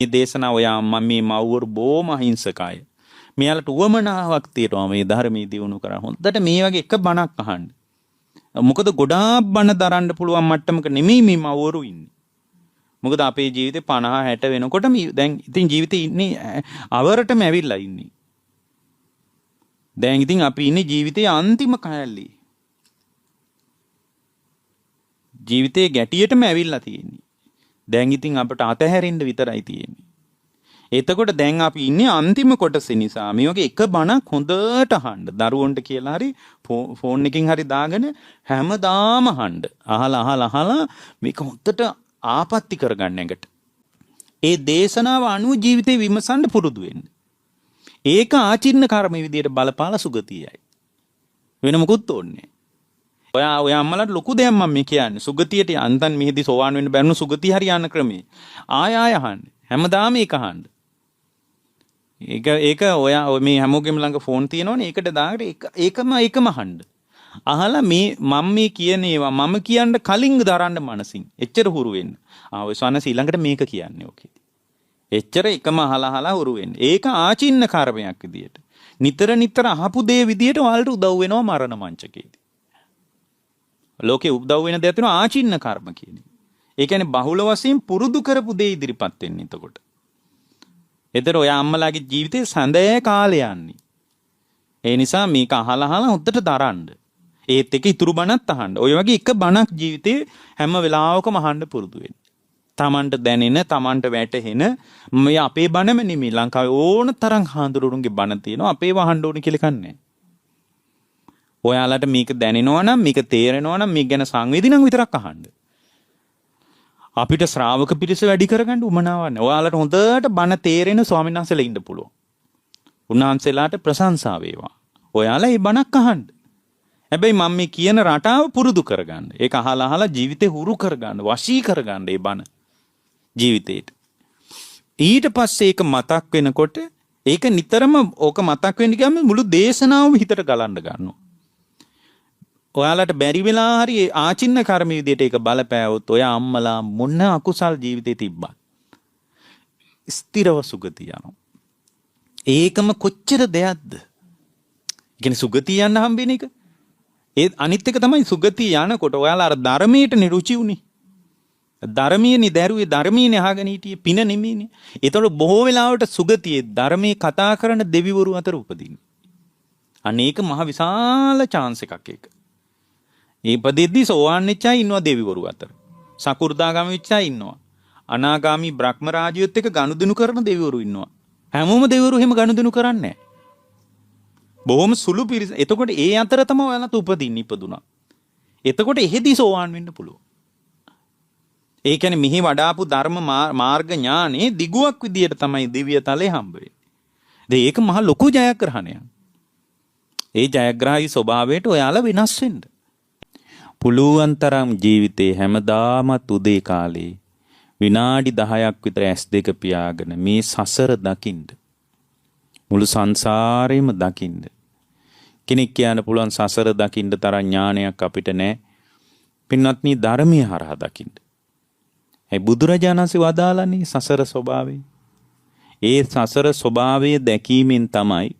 මේ දේශනාව ඔය අම්මා මේ මව්වරු බොහොම අහිංසකයි. මෙයාලට උවමනාවක් තියෙනවා මේ ධර්මයේ දියුණු කරන්න. හොඳට මේ වගේ එක බණක් අහන්න. මොකද ගොඩාක් බණ දරන්න පුළුවන් මට්ටමක නෙමෙයි මේ මව්වරු ඉන්නේ. මොකද අපේ ජීවිතේ 50 60 වෙනකොට දැන් ඉතින් ජීවිතේ ඉන්නේ අවරටම ඇවිල්ලා ඉන්නේ. දැන් ඉතින් අපි ඉන්නේ ජීවිතයේ අන්තිම කෑල්ලේ. ජීවිතේ ගැටියටම ඇවිල්ලා තියෙන්නේ. දැන් ඉතින් අපට අතහැරෙන්න විතරයි තියෙන්නේ. එතකොට දැන් අපි ඉන්නේ අන්තිම කොටස නිසා මේ වගේ එක බණක් හොඳට අහන්න. දරුවන්ට කියලා හරි ෆෝන් එකකින් හරි දාගෙන හැමදාම අහන්න. අහලා මේක හොඳට ආපත්‍ති කරගන්න එකට. ඒ දේශනාව අනුව ජීවිතේ විමසන්න පුරුදු වෙන්න. ඒක ආචින්න කර්ම විදියට බලපාලා සුගතියයි. වෙන මොකුත් ඕනේ. ඔය අම්මලාට ලොකු දෙයක් මම මේ කියන්නේ. සුගතියට යන්තම් මෙහිදී සෝවාන් වෙන්න බැරිනු සුගතිය හරි යන ක්‍රමේ. ආය අහන්න. හැමදාම ඒක අහන්න. ඒක ඔය මේ හැමෝගෙම ළඟ ෆෝන් තියෙනවනේ. ඒකට දාගෙන ඒකම අහන්න. අහලා මම මේ කියන ඒවා මම කියන්න කලින් දරන්න මනසින්. එච්චර හුරු වෙන්න. ඔය සවනස ඊළඟට මේක කියන්නේ ඕකේ. එච්චර එකම අහලා හුරු වෙන්න. ඒක ආචින්න කර්මයක් විදියට. නිතර අහපු දේ විදියට ඔයාලට උදව් වෙනවා මරණ මංචකේදී. ලෝකේ උදව් වෙන දේ තියෙනවා ආචින්න කර්ම කියන්නේ. ඒ කියන්නේ බහුල වශයෙන් පුරුදු කරපු දේ ඉදිරිපත් වෙන්නේ එතකොට. එතන ඔය අම්මලාගේ ජීවිතේ සඳේ කාලය යන්නේ. ඒ නිසා මේක අහලා හොද්දට දරන්න. ඒත් එක ඉතුරු බණත් අහන්න. ඔය වගේ එක බණක් ජීවිතේ හැම වෙලාවකම අහන්න පුරුදු වෙන්න. තමන්ට දැනෙන, තමන්ට වැටහෙන මේ අපේ බණම නෙමෙයි. ලංකාවේ ඕන තරම් හාඳුරුරුන්ගේ බණ තියෙනවා. අපේ වහන්න ඕනේ කියලා කන්නේ. ඔයාලට මේක දැනෙනවා නම්, මේක තේරෙනවා නම්, මේක ගැන සංවේදීනම් විතරක් අහන්න. අපිට ශ්‍රාවක පිරිස වැඩි කරගන්න උමනාවක් නැහැ. ඔයාලට හොඳට බණ තේරෙන ස්වාමීන් වහන්සේලා ඉන්න පුළුවන්. උන්වහන්සේලාට ප්‍රශංසා වේවා. ඔයාලා මේ බණක් අහන්න. හැබැයි මම මේ කියන රටාව පුරුදු කරගන්න. ඒක අහලා ජීවිතේ හුරු කරගන්න, වශී කරගන්න මේ බණ ජීවිතේට. ඊට පස්සේ ඒක මතක් වෙනකොට ඒක නිතරම ඕක මතක් වෙන්න ගියාම මුළු දේශනාවම හිතට ගලන්න ගන්නවා. ඔයාලට බැරි වෙලා හරි ආචින්න කර්ම විදියට ඒක බලපෑවොත් ඔය අම්මලා මොන අකුසල් ජීවිතේ තිබ්බත් ස්ථිරව සුගතිය යනවා. ඒකම කොච්චර දෙයක්ද? ඒ කියන්නේ සුගතිය යන්න හම්බෙන එක. ඒ අනිත් එක තමයි සුගතිය යනකොට ඔයාලා අර ධර්මයට නිරුචි උනේ. ධර්මීයනේ දැරුවේ ධර්මීයනේ අහගෙන හිටියේ පින නෙමෙයිනේ. ඒතකොට බොහෝ වෙලාවට සුගතියේ ධර්මයේ කතා කරන දෙවිවරු අතර උපදින්නේ. අනේක මහ විශාල chance එකක් ඒක. ඒ පදෙද්දි සෝවාන් වෙච්චා ඉන්නවා දෙවිවරු අතර. සකු르දාගාමී වෙච්චා ඉන්නවා. අනාගාමී බ්‍රහ්ම රාජ්‍යයත් එක්ක ගනුදෙනු කරන දෙවිවරු ඉන්නවා. හැමෝම දෙවිවරු එහෙම ගනුදෙනු කරන්නේ නැහැ. බොහොම සුළු පිරිස. එතකොට ඒ අතර තමයි ඔයාලත් ඉපදුනා. එතකොට එහෙදි සෝවාන් වෙන්න පුළුවන්. ඒ කියන්නේ මෙහි වඩාපු ධර්ම මාර්ග ඥානේ දිගුවක් විදියට තමයි දිව්‍ය තලේ හම්බ වෙන්නේ. ඒක මහ ලොකු ජයග්‍රහණයක්. ඒ ජයග්‍රහී ස්වභාවයට ඔයාලා වෙනස් වෙන්න. පුළුවන් තරම් ජීවිතේ හැමදාමත් උදේ කාලේ විනාඩි 10ක් විතර S2 පියාගෙන මේ සසර දකින්න. මුළු සංසාරේම දකින්න. කෙනෙක් කියන්න පුළුවන් සසර දකින්න තරම් ඥානයක් අපිට නැහැ. පින්වත්නි ධර්මයේ හරහා දකින්න. ඒ බුදුරජාණන් වහන්සේ වදාළන්නේ සසර ස්වභාවය. ඒ සසර ස්වභාවය දැකීමෙන් තමයි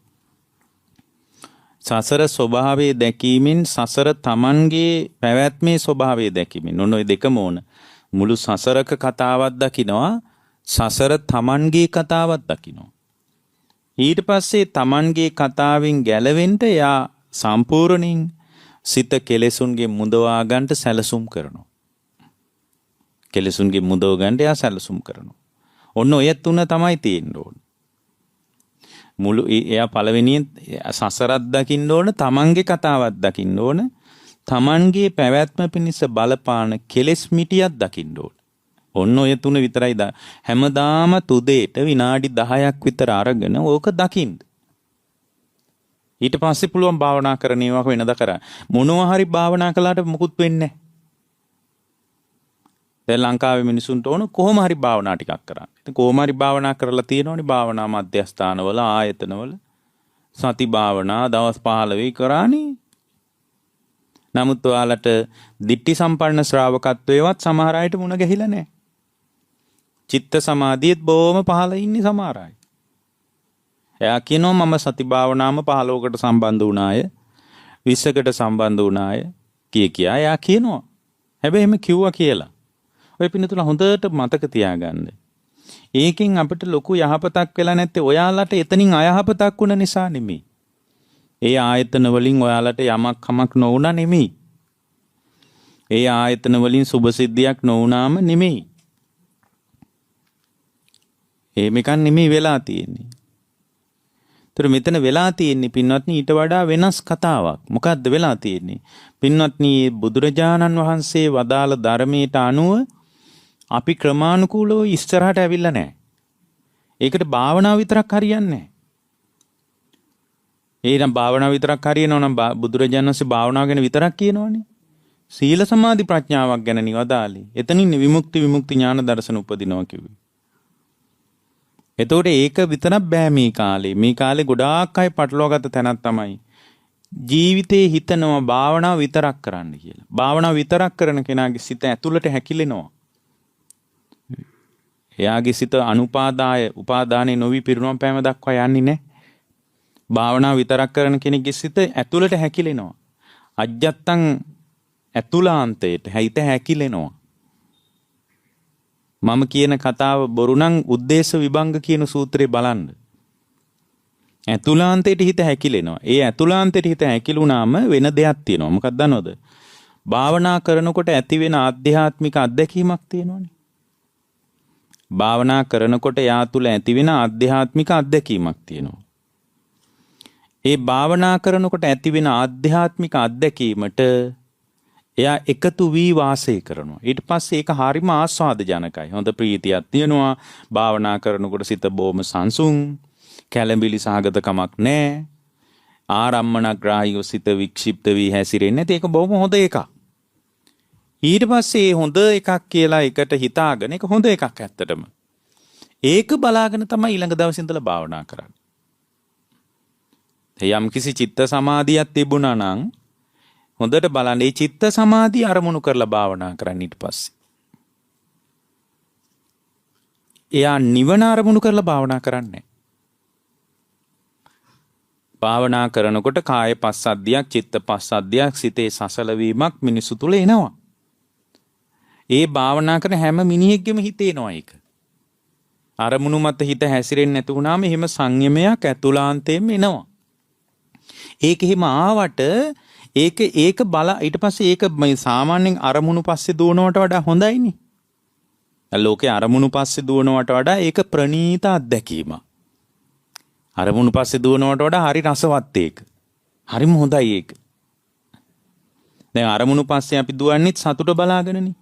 සසර ස්වභාවය දැකීමෙන් සසර තමන්ගේ පැවැත්මේ ස්වභාවය දැකීමෙන් ඔන්න ඔය දෙකම ඕන. මුළු සසරක කතාවක් දකිනවා, සසර තමන්ගේ කතාවක් දකිනවා. ඊට පස්සේ තමන්ගේ කතාවෙන් ගැලවෙන්න යා සම්පූර්ණයෙන් සිත කෙලෙසුන්ගේ මුදවා ගන්නට සැලසුම් කරනවා. කෙලෙසුන්ගේ මුදව ගන්න යා සැලසුම් කරනවා. ඔන්න ඔය තුන තමයි තියෙන්න ඕන. මුළු එයා පළවෙනියෙන් සසරක් දකින්න ඕන, තමන්ගේ කතාවක් දකින්න ඕන, තමන්ගේ පැවැත්ම පිණිස බලපාන කෙලෙස් මිටියක් දකින්න ඕන. ඔන්න ඔය තුන විතරයි හැමදාම උදේට විනාඩි 10ක් විතර අරගෙන ඕක දකින්න. ඊට පස්සේ පුළුවන් භාවනා කරන ඒවා වෙනද කරා. මොනවා හරි භාවනා කළාට මුකුත් වෙන්නේ නැහැ. දැන් ලංකාවේ මිනිසුන්ට ඕන කොහොම හරි භාවනා ටිකක් කරන්න. ඉතින් කොහොම හරි භාවනා කරලා තියෙනවනේ භාවනා මධ්‍යස්ථානවල ආයතනවල සති භාවනා දවස් 15 කරානේ. නමුත් ඔයාලට දිට්ඨි සම්පන්න ශ්‍රාවකත්වයේවත් සමහර අයට මුණ ගැහිලා නැහැ. චිත්ත සමාධියත් බොහොම පහළ ඉන්නේ සමහර අය. එයා කියනවා මම සති භාවනාවම 15කට සම්බන්ධ වුණාය 20කට සම්බන්ධ වුණාය කියා එයා කියනවා. හැබැයි එහෙම කිව්වා කියලා. ඔය පින්නතුලා හොඳට මතක තියාගන්න. ඒකෙන් අපිට ලොකු යහපතක් වෙලා නැත්තේ ඔයාලට එතනින් අයහපතක් වුණ නිසා නෙමෙයි. ඒ ආයතන වලින් ඔයාලට යමක් කමක් නොවුණා නෙමෙයි. ඒ ආයතන වලින් සුභසිද්ධියක් නොවුනාම නෙමෙයි. මේකන් නෙමෙයි වෙලා තියෙන්නේ. ඒතර මෙතන වෙලා තියෙන්නේ පින්වත්නි ඊට වඩා වෙනස් කතාවක්. මොකද්ද වෙලා තියෙන්නේ? පින්වත්නි බුදුරජාණන් වහන්සේ වදාළ ධර්මයට අනුව අපි ක්‍රමානුකූලව ඉස්සරහට ඇවිල්ලා නැහැ. ඒකට භාවනාව විතරක් හරියන්නේ නැහැ. එහෙනම් භාවනාව විතරක් හරියනවා නම් බුදුරජාණන් වහන්සේ භාවනාව ගැන විතරක් කියනවනේ. සීල සමාධි ප්‍රඥාවක් ගැන නිවදාලේ. එතනින් විමුක්ති ඥාන දර්ශන උපදිනවා කිව්වේ. එතකොට ඒක විතරක් බෑ මේ කාලේ. මේ කාලේ ගොඩාක් අය පටලවාගත්ත තැනක් තමයි ජීවිතේ හිතනවා භාවනාව විතරක් කරන්න කියලා. භාවනාව විතරක් කරන කෙනාගේ සිත ඇතුළට හැකිලෙනවා. එයාගේ සිත උපාදානේ නොවි පිරුණම් පෑම දක්වා යන්නේ නැහැ. භාවනාව විතරක් කරන කෙනෙක්ගේ සිත ඇතුළට හැකිලෙනවා. අජ්ජත්තං ඇතුළාන්තයට හිත හැකිලෙනවා. මම කියන කතාව බොරු නම් උද්දේශ විභංග කියන සූත්‍රේ බලන්න. ඇතුළාන්තයට හිත හැකිලෙනවා. ඒ ඇතුළාන්තයට හිත හැකිලුණාම වෙන දෙයක් තියෙනවා. මොකක්ද දන්නවද? භාවනා කරනකොට ඇති වෙන ආධ්‍යාත්මික අත්දැකීමක් තියෙනවනේ. භාවනා කරනකොට යා තුල ඇති වෙන ආධ්‍යාත්මික අත්දැකීමක් තියෙනවා. ඒ භාවනා කරනකොට ඇති වෙන ආධ්‍යාත්මික අත්දැකීමට එයා එකතු වී වාසය කරනවා. ඊට පස්සේ ඒක හරිම ආස්වාද ජනකයි. හොඳ ප්‍රීතියක් තියෙනවා. භාවනා කරනකොට සිත බොහොම සංසුන්, කැළඹිලි සහගතකමක් නැහැ. ආරම්මණග්‍රාහීව සිත වික්ෂිප්ත වී හැසිරෙන්නේ නැති ඒක බොහොම හොඳ එකක්. ඊට පස්සේ හොඳ එකක් කියලා එකට හිතාගෙන ඒක හොඳ එකක් ඇත්තටම. ඒක බලාගෙන තමයි ඊළඟ දවසේ ඉඳලා භාවනා කරන්නේ. යම් කිසි චිත්ත සමාධියක් තිබුණා නම් හොඳට බලන්න මේ චිත්ත සමාධිය අරමුණු කරලා භාවනා කරන්න ඊට පස්සේ. එයා නිවන අරමුණු කරලා භාවනා කරන්නේ. භාවනා කරනකොට කාය පස්සද්ධියක්, චිත්ත පස්සද්ධියක්, සිතේ සසල වීමක් මිනිසු තුල එනවා. ඒ භාවනා කරන හැම මිනිහෙක්ගෙම හිතේනවා ඒක. අරමුණු මත හිත හැසිරෙන්නේ නැති වුණාම එහෙම සංයමයක් ඇතුළාන්තයෙන්ම එනවා. ඒක හිම ආවට ඒක බල ඊට පස්සේ ඒක මේ සාමාන්‍යයෙන් අරමුණු පස්සේ දුවනවට වඩා හොඳයිනේ. ලෝකේ අරමුණු පස්සේ දුවනවට වඩා ඒක ප්‍රණීත අත්දැකීම. අරමුණු පස්සේ දුවනවට වඩා හරි රසවත් ඒක. හරිම හොඳයි ඒක. දැන් අරමුණු පස්සේ අපි දුවන්නේ සතුට බලාගෙනනේ.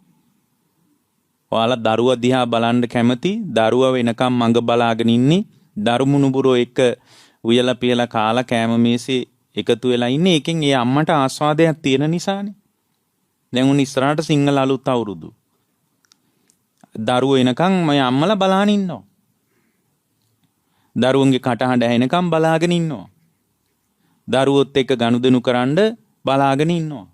ඔයාලා දරුවා දිහා බලන්න කැමති, දරුවා වෙනකම් මඟ බලාගෙන ඉන්නේ, දරුමුණුබුරෝ එක උයලා පියලා කාලා කෑම මේසේ එකතු වෙලා ඉන්නේ. ඒකෙන් ඒ අම්මට ආස්වාදයක් තියෙන නිසානේ. දැන් උන් ඉස්සරහට සිංහල අලුත් අවුරුදු. දරුවෝ එනකන් මම අම්මලා බලාගෙන ඉන්නවා. දරුවන්ගේ කටහඬ ඇහෙනකම් බලාගෙන ඉන්නවා. දරුවොත් එක්ක ගනුදෙනු කරන්න බලාගෙන ඉන්නවා.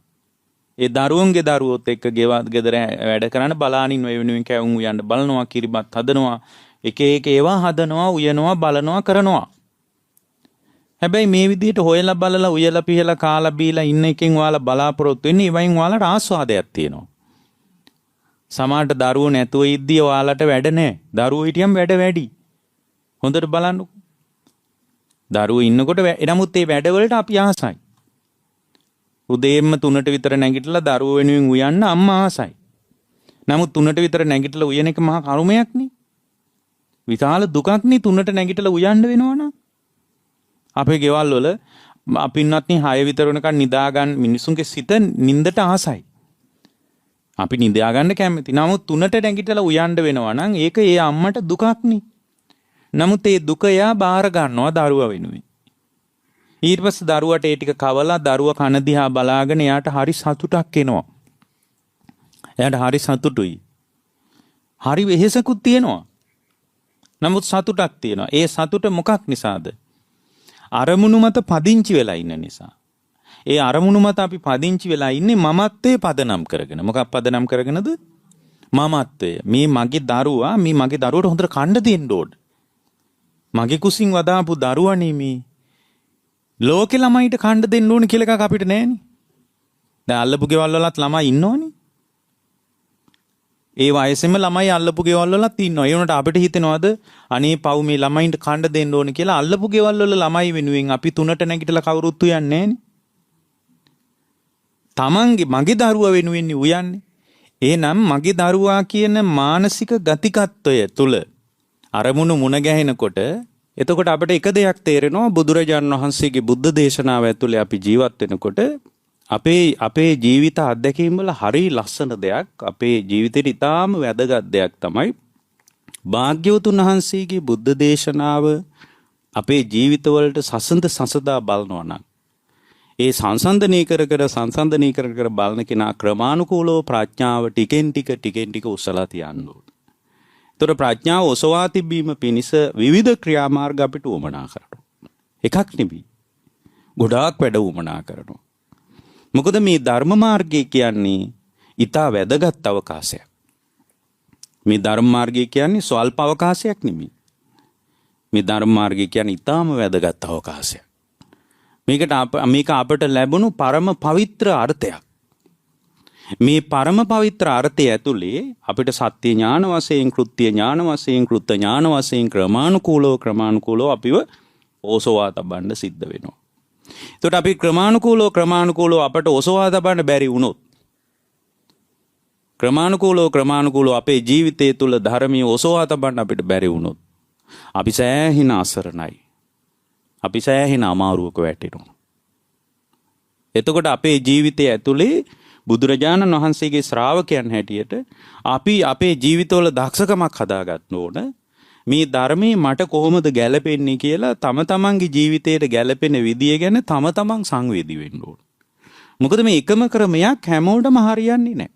ඒ දරුවන්ගේ දරුවොත් එක්ක ගෙදර වැඩ කරන්න බලාගෙන ඉන්නවා. ඒ වෙනුවෙන් කැවුම් උයන්න බලනවා, කිරිබත් හදනවා, එක ඒවා හදනවා, උයනවා, බලනවා, කරනවා. හැබැයි මේ විදිහට හොයලා බලලා උයලා පිහලා කාලා බීලා ඉන්න එකෙන් ඔයාලා බලාපොරොත්තු වෙන්නේ ඉවයින් ඔයාලට ආස්වාදයක් තියෙනවා. සමහරට දරුවෝ නැතුව ඉද්දී ඔයාලට වැඩ නැහැ. දරුවෝ හිටියම් වැඩ වැඩි. හොඳට බලන්නකෝ. දරුවෝ ඉන්නකොට නමුත් මේ වැඩවලට අපි ආසයි. උදේම 3ට විතර නැගිටලා දරුවෝ වෙනුවෙන් උයන්න අම්මා ආසයි. නමුත් 3ට විතර නැගිටලා උයන එක මහා කරුමයක් නේ. විශාල දුකක් නේ 3ට නැගිටලා උයන්න වෙනවනම්. අපේ ගෙවල් වල අපින්නත් 6 විතර වෙනකන් නිදා ගන්න මිනිසුන්ගේ සිත නින්දට ආසයි. අපි නිදා ගන්න කැමති. නමුත් 3ට නැගිටලා උයන්න වෙනවා නම් ඒක ඒ අම්මට දුකක් නේ. නමුත් ඒ දුක එයා බාර ගන්නවා දරුවා වෙනුවෙන්. ඊට පස්සේ දරුවට ඒ ටික කවලා දරුවා කන දිහා බලාගෙන එයාට හරි සතුටක් එනවා. එයාට හරි සතුටුයි. හරි වෙහෙසකුත් තියෙනවා. නමුත් සතුටක් තියෙනවා. ඒ සතුට මොකක් නිසාද? අරමුණු මත පදිංචි වෙලා ඉන්න නිසා. ඒ අරමුණු මත අපි පදිංචි වෙලා ඉන්නේ මමත්වයේ පදනම් කරගෙන. මොකක් පදනම් කරගෙනද? මමත්වය. මේ මගේ දරුවා මේ මගේ දරුවට හොඳට කණ්ඩ දෙන්න ඕන. මගේ කුසින් වදාපු දරුවනේ මේ ලෝකෙ ළමයිට කණ්ඩ දෙන්න ඕන කියලා එකක් අපිට නැහැනේ. දැන් අල්ලපු ගෙවල් වලත් ළමයි ඉන්නෝනේ. ඒ වයසෙම ළමයි අල්ලපු ගෙවල් වලත් ඉන්නවා. ඒ වුණාට අපිට හිතෙනවද අනේ පව් මේ ළමයින්ට කණ්ඩ දෙන්න ඕන කියලා අල්ලපු ගෙවල් වල ළමයි වෙනුවෙන් අපි 3ට නැගිටලා කවුරුත් උයන්නේ නැහනේ. තමන්ගේ මගේ දරුවා වෙනුවෙන් උයන්නේ. එහෙනම් මගේ දරුවා කියන මානසික ගතිකත්වය තුල අරමුණු මුණ ගැහෙනකොට එතකොට අපිට එක දෙයක් තේරෙනවා බුදුරජාණන් වහන්සේගේ බුද්ධ දේශනාව ඇතුලේ අපි ජීවත් වෙනකොට අපේ ජීවිත අත්දැකීම් වල හරි ලස්සන දෙයක් අපේ ජීවිතේට ඉතාම වැදගත් දෙයක් තමයි භාග්‍යවතුන් වහන්සේගේ බුද්ධ දේශනාව අපේ ජීවිතවලට සසඳා බලනවා නම් ඒ සංසන්දනය කර බලන කෙනා ක්‍රමානුකූලව ප්‍රඥාව ටිකෙන් ටික උසලා තියන්න ඕන. ඒතර ප්‍රඥාව ඔසවා තිබීම පිණිස විවිධ ක්‍රියාමාර්ග අපිට උවමනා කරනවා. එකක් නෙවෙයි. ගොඩාක් වැඩ උවමනා කරනවා. මොකද මේ ධර්ම මාර්ගය කියන්නේ ඊටා වැදගත් අවකාශයක්. මේ ධර්ම මාර්ගය කියන්නේ ස්වල්ප අවකාශයක් නෙමෙයි. මේ ධර්ම මාර්ගය කියන්නේ ඊටාම වැදගත් අවකාශයක්. මේක අපට ලැබුණු පරම පවිත්‍ර අර්ථයක්. මේ පරම පවිත්‍ර අර්ථය ඇතුලේ අපිට සත්‍ය ඥාන වශයෙන්, කෘත්‍ය ඥාන වශයෙන්, කෘත්‍ය ඥාන වශයෙන් ක්‍රමානුකූලව අපිව ඕසවා තබන්න සිද්ධ වෙනවා. එතකොට අපි ක්‍රමානුකූලව අපට ඔසවා තබන්න බැරි වුණොත් ක්‍රමානුකූලව අපේ ජීවිතය තුළ ධර්මයේ ඔසවා තබන්න අපිට බැරි වුණොත් අපි සෑහෙන අසරණයි. අපි සෑහෙන අමාරුවක වැටෙනවා. එතකොට අපේ ජීවිතය ඇතුලේ බුදුරජාණන් වහන්සේගේ ශ්‍රාවකයන් හැටියට අපි අපේ ජීවිතවල දක්ෂකමක් හදාගන්න ඕන. මේ ධර්මයේ මට කොහොමද ගැලපෙන්නේ කියලා තම තමන්ගේ ජීවිතයට ගැලපෙන විදිය ගැන තම තමන් සංවේදී වෙන්න ඕන. මොකද මේ එකම ක්‍රමයක් හැමෝටම හරියන්නේ නැහැ.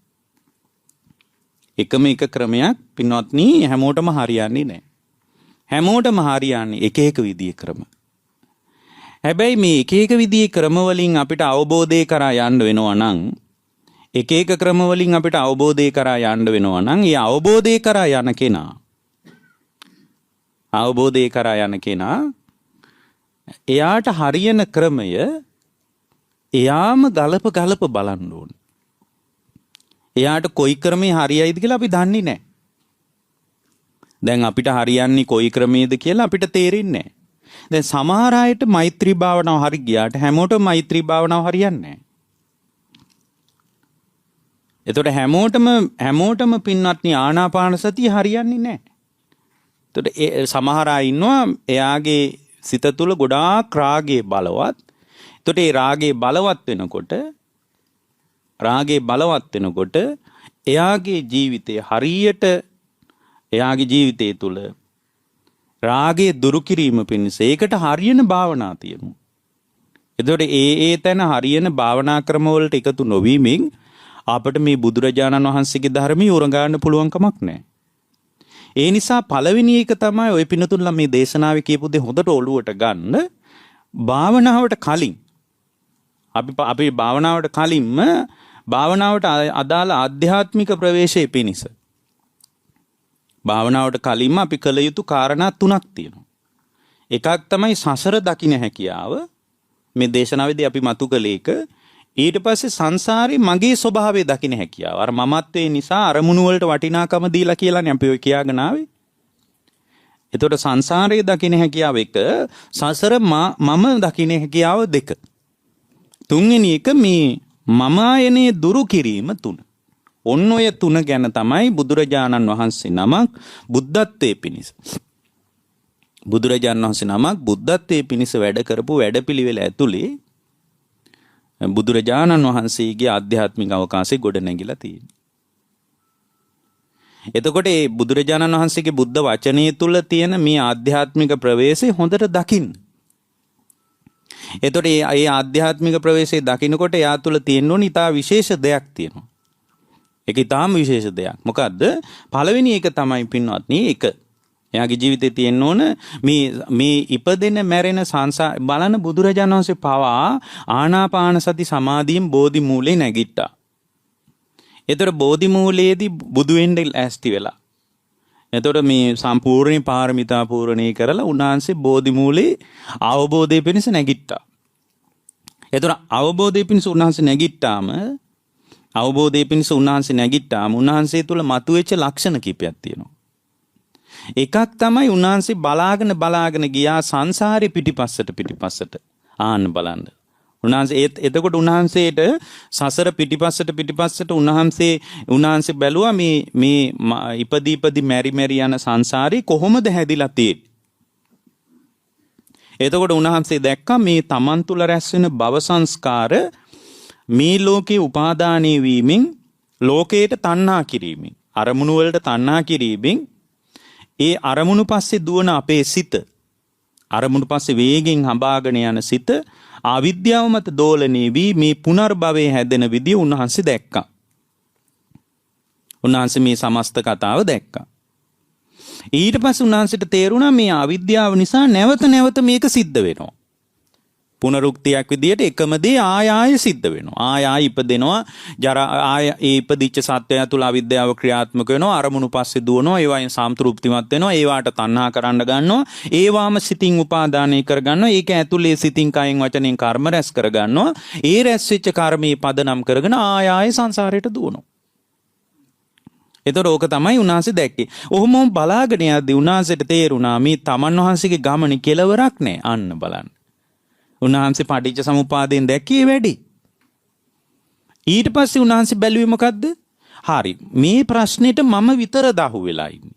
එකම එක ක්‍රමයක් පින්වත්නි හැමෝටම හරියන්නේ නැහැ. හැමෝටම හරියන්නේ එක එක විදිය ක්‍රම. හැබැයි මේ එක එක විදිහේ ක්‍රම වලින් අපිට අවබෝධය කරා යන්න වෙනවා නම් එක එක ක්‍රම වලින් අපිට අවබෝධය කරා යන්න වෙනවා නම් ඒ අවබෝධය කරා යන කෙනා එයාට හරියන ක්‍රමය එයාම ගලප බලන්න ඕන. එයාට කොයි ක්‍රමේ හරියයිද කියලා අපි දන්නේ නැහැ. දැන් අපිට හරියන්නේ කොයි ක්‍රමයේද කියලා අපිට තේරෙන්නේ නැහැ. දැන් සමහර අයට මෛත්‍රී භාවනාව හරි ගියාට හැමෝටම මෛත්‍රී භාවනාව හරියන්නේ නැහැ. එතකොට හැමෝටම පින්වත්නි ආනාපාන සතිය හරියන්නේ නැහැ. එතකොට සමහර අය ඉන්නවා එයාගේ සිත තුළ ගොඩාක් රාගයේ බලවත්. එතකොට ඒ රාගයේ බලවත් වෙනකොට එයාගේ ජීවිතය හරියට එයාගේ ජීවිතය තුළ රාගයේ දුරු කිරීම පිණිස ඒකට හරියන භාවනා තියෙනවා. එතකොට ඒ තැන හරියන භාවනා ක්‍රම වලට එකතු නොවීමෙන් අපිට මේ බුදුරජාණන් වහන්සේගේ ධර්මය උරගාන්න පුළුවන් කමක් නැහැ. ඒ නිසා පළවෙනි එක තමයි ඔය පිනතුන්ලා මේ දේශනාවේ කියපු දේ හොඳට ඔළුවට ගන්න. භාවනාවට කලින් අපි භාවනාවට අදාළ ආධ්‍යාත්මික ප්‍රවේශයේ පිණිස භාවනාවට කලින්ම අපි කළ යුතු කාරණා 3ක් තියෙනවා. එකක් තමයි සසර දකින්න හැකියාව. මේ දේශනාවේදී අපි මතු කළේ එක. ඊට පස්සේ සංසාරේ මගේ ස්වභාවය දකින්න හැකියාව. අර මමත්වයේ නිසා අරමුණු වලට වටිනාකම දීලා කියලානේ අපි ඔය කියාගෙන ආවේ. එතකොට සංසාරයේ දකින්න හැකියාව එක, සසර මම දකින්න හැකියාව දෙක. තුන්වෙනි එක මේ මම ආයනේ දුරු කිරීම 3. ඔන්න ඔය 3 ගැන තමයි බුදුරජාණන් වහන්සේ නමක් බුද්ධත්වයේ පිණිස වැඩ කරපු වැඩපිළිවෙල ඇතුලේ බුදුරජාණන් වහන්සේගේ ආධ්‍යාත්මික අවකාශයේ ගොඩ නැගිලා තියෙනවා. එතකොට මේ බුදුරජාණන් වහන්සේගේ බුද්ධ වචනය තුල තියෙන මේ ආධ්‍යාත්මික ප්‍රවේශය හොඳට දකින්න. එතකොට මේ ආධ්‍යාත්මික ප්‍රවේශය දකින්නකොට එයා තුල තියෙන ඕනි ඉතා විශේෂ දෙයක් තියෙනවා. ඒක ඊටාම විශේෂ දෙයක්. මොකද්ද? පළවෙනි එක තමයි පින්වත්නි එක. එයාගේ ජීවිතේ තියෙන්න ඕන මේ ඉපදෙන මැරෙන සංසාර බලන බුදුරජාණන් වහන්සේ පවා ආනාපාන සති සමාධියෙන් බෝධි මූලේ නැගිට්ටා. එතකොට බෝධි මූලයේදී බුදු වෙන්න ඇස්ති වෙලා. එතකොට මේ සම්පූර්ණ පාරමිතා පූර්ණේ කරලා උන්වහන්සේ බෝධි මූලේ අවබෝධය පිණිස නැගිට්ටා. එතකොට අවබෝධය පිණිස උන්වහන්සේ නැගිට්ටාම උන්වහන්සේ තුල මතුවෙච්ච ලක්ෂණ කිහිපයක් තියෙනවා. එකක් තමයි උන්වහන්සේ බලාගෙන ගියා සංසාරේ පිටිපස්සට ආන්න බලන්න. එතකොට උන්වහන්සේට සසර පිටිපස්සට උන්වහන්සේ බැලුවා මේ ඉපදී මෙරි යන සංසාරේ කොහොමද හැදිලා තියෙන්නේ. එතකොට උන්වහන්සේ දැක්කා මේ තමන් තුල රැස් වෙන භව සංස්කාර මේ ලෝකේ උපාදානීය වීමෙන් ලෝකයට තණ්හා කිරීමෙන් අරමුණු වලට තණ්හා කිරීමෙන් ඒ අරමුණු පස්සේ දුවන අපේ සිත අරමුණු පස්සේ වේගෙන් හඹාගෙන යන සිත අවිද්‍යාව මත දෝලණය වී මේ පුනර්භවයේ හැදෙන විදිය උන්වහන්සේ දැක්කා. උන්වහන්සේ මේ සමස්ත කතාව දැක්කා. ඊට පස්සේ උන්වහන්සේට තේරුණා මේ අවිද්‍යාව නිසා නැවත මේක සිද්ධ වෙනවා. පුනරුක්තියක් විදියට එකම දේ ආය සිද්ධ වෙනවා. ආය ඉපදෙනවා. ආය ඉපදිච්ච සත්‍යය තුළ අවිද්‍යාව ක්‍රියාත්මක වෙනවා. අරමුණු පස්සේ දුවනවා. ඒවායින් සම්තෘප්තිමත් වෙනවා. ඒවාට තණ්හා කරන්න ගන්නවා. ඒවාම සිතින් උපාදානය කර ගන්නවා. ඒක ඇතුලේ සිතින් කයෙන් වචනෙන් කර්ම රැස් කර ගන්නවා. ඒ රැස් වෙච්ච කර්මයේ පදනම් කරගෙන ආය සංසාරයට දුවනවා. එතකොට ඕක තමයි උන්වහන්සේ දැක්කේ. ඔහොම බලාගෙන යද්දී උන්වහන්සේට තේරුණා මේ තමන් වහන්සේගේ ගමනේ කෙලවරක් නැහැ. අන්න බලන්න. උන්වහන්සේ පටිච්ච සමුප්පාදයෙන් දැක්කේ වැඩි. ඊට පස්සේ උන්වහන්සේ බැලුවේ මොකද්ද? හරි. මේ ප්‍රශ්නෙට මම විතරද අහුවෙලා ඉන්නේ.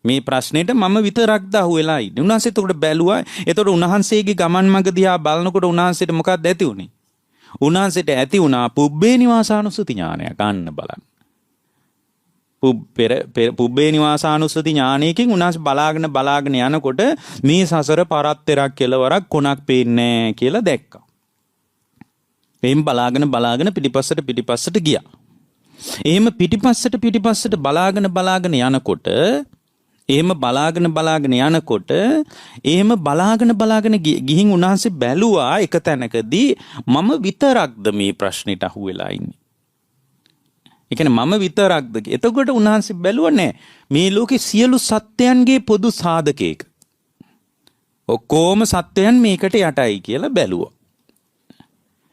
මේ ප්‍රශ්නෙට මම විතරක්ද අහුවෙලා ඉන්නේ. උන්වහන්සේ එතකොට බැලුවා. එතකොට උන්වහන්සේගේ ගමන් මඟ දිහා බලනකොට උන්වහන්සේට මොකක්ද ඇති උනේ? උන්වහන්සේට ඇති වුණා පුබ්බේ නිවාසානුස්සති ඥානයක්. අන්න බලන්න. පුබ්බේ නිවාසානුස්සති ඥානයකින් උන්වහන්සේ බලාගෙන යනකොට මේ සසර පරත්තරක් කෙලවරක් කොනක් පේන්නේ නැහැ කියලා දැක්කා. එයින් බලාගෙන පිටිපස්සට ගියා. එහෙම පිටිපස්සට බලාගෙන යනකොට ගිහින් උන්වහන්සේ බැලුවා එක තැනකදී මම විතරක්ද මේ ප්‍රශ්නෙට අහුවෙලා ඉන්නේ. ඒ කියන්නේ මම විතරක්ද? එතකොට උන්වහන්සේ බැලුවා නෑ මේ ලෝකේ සියලු සත්‍යයන්ගේ පොදු සාධකයක. ඔක්කොම සත්‍යයන් මේකට යටයි කියලා බැලුවා.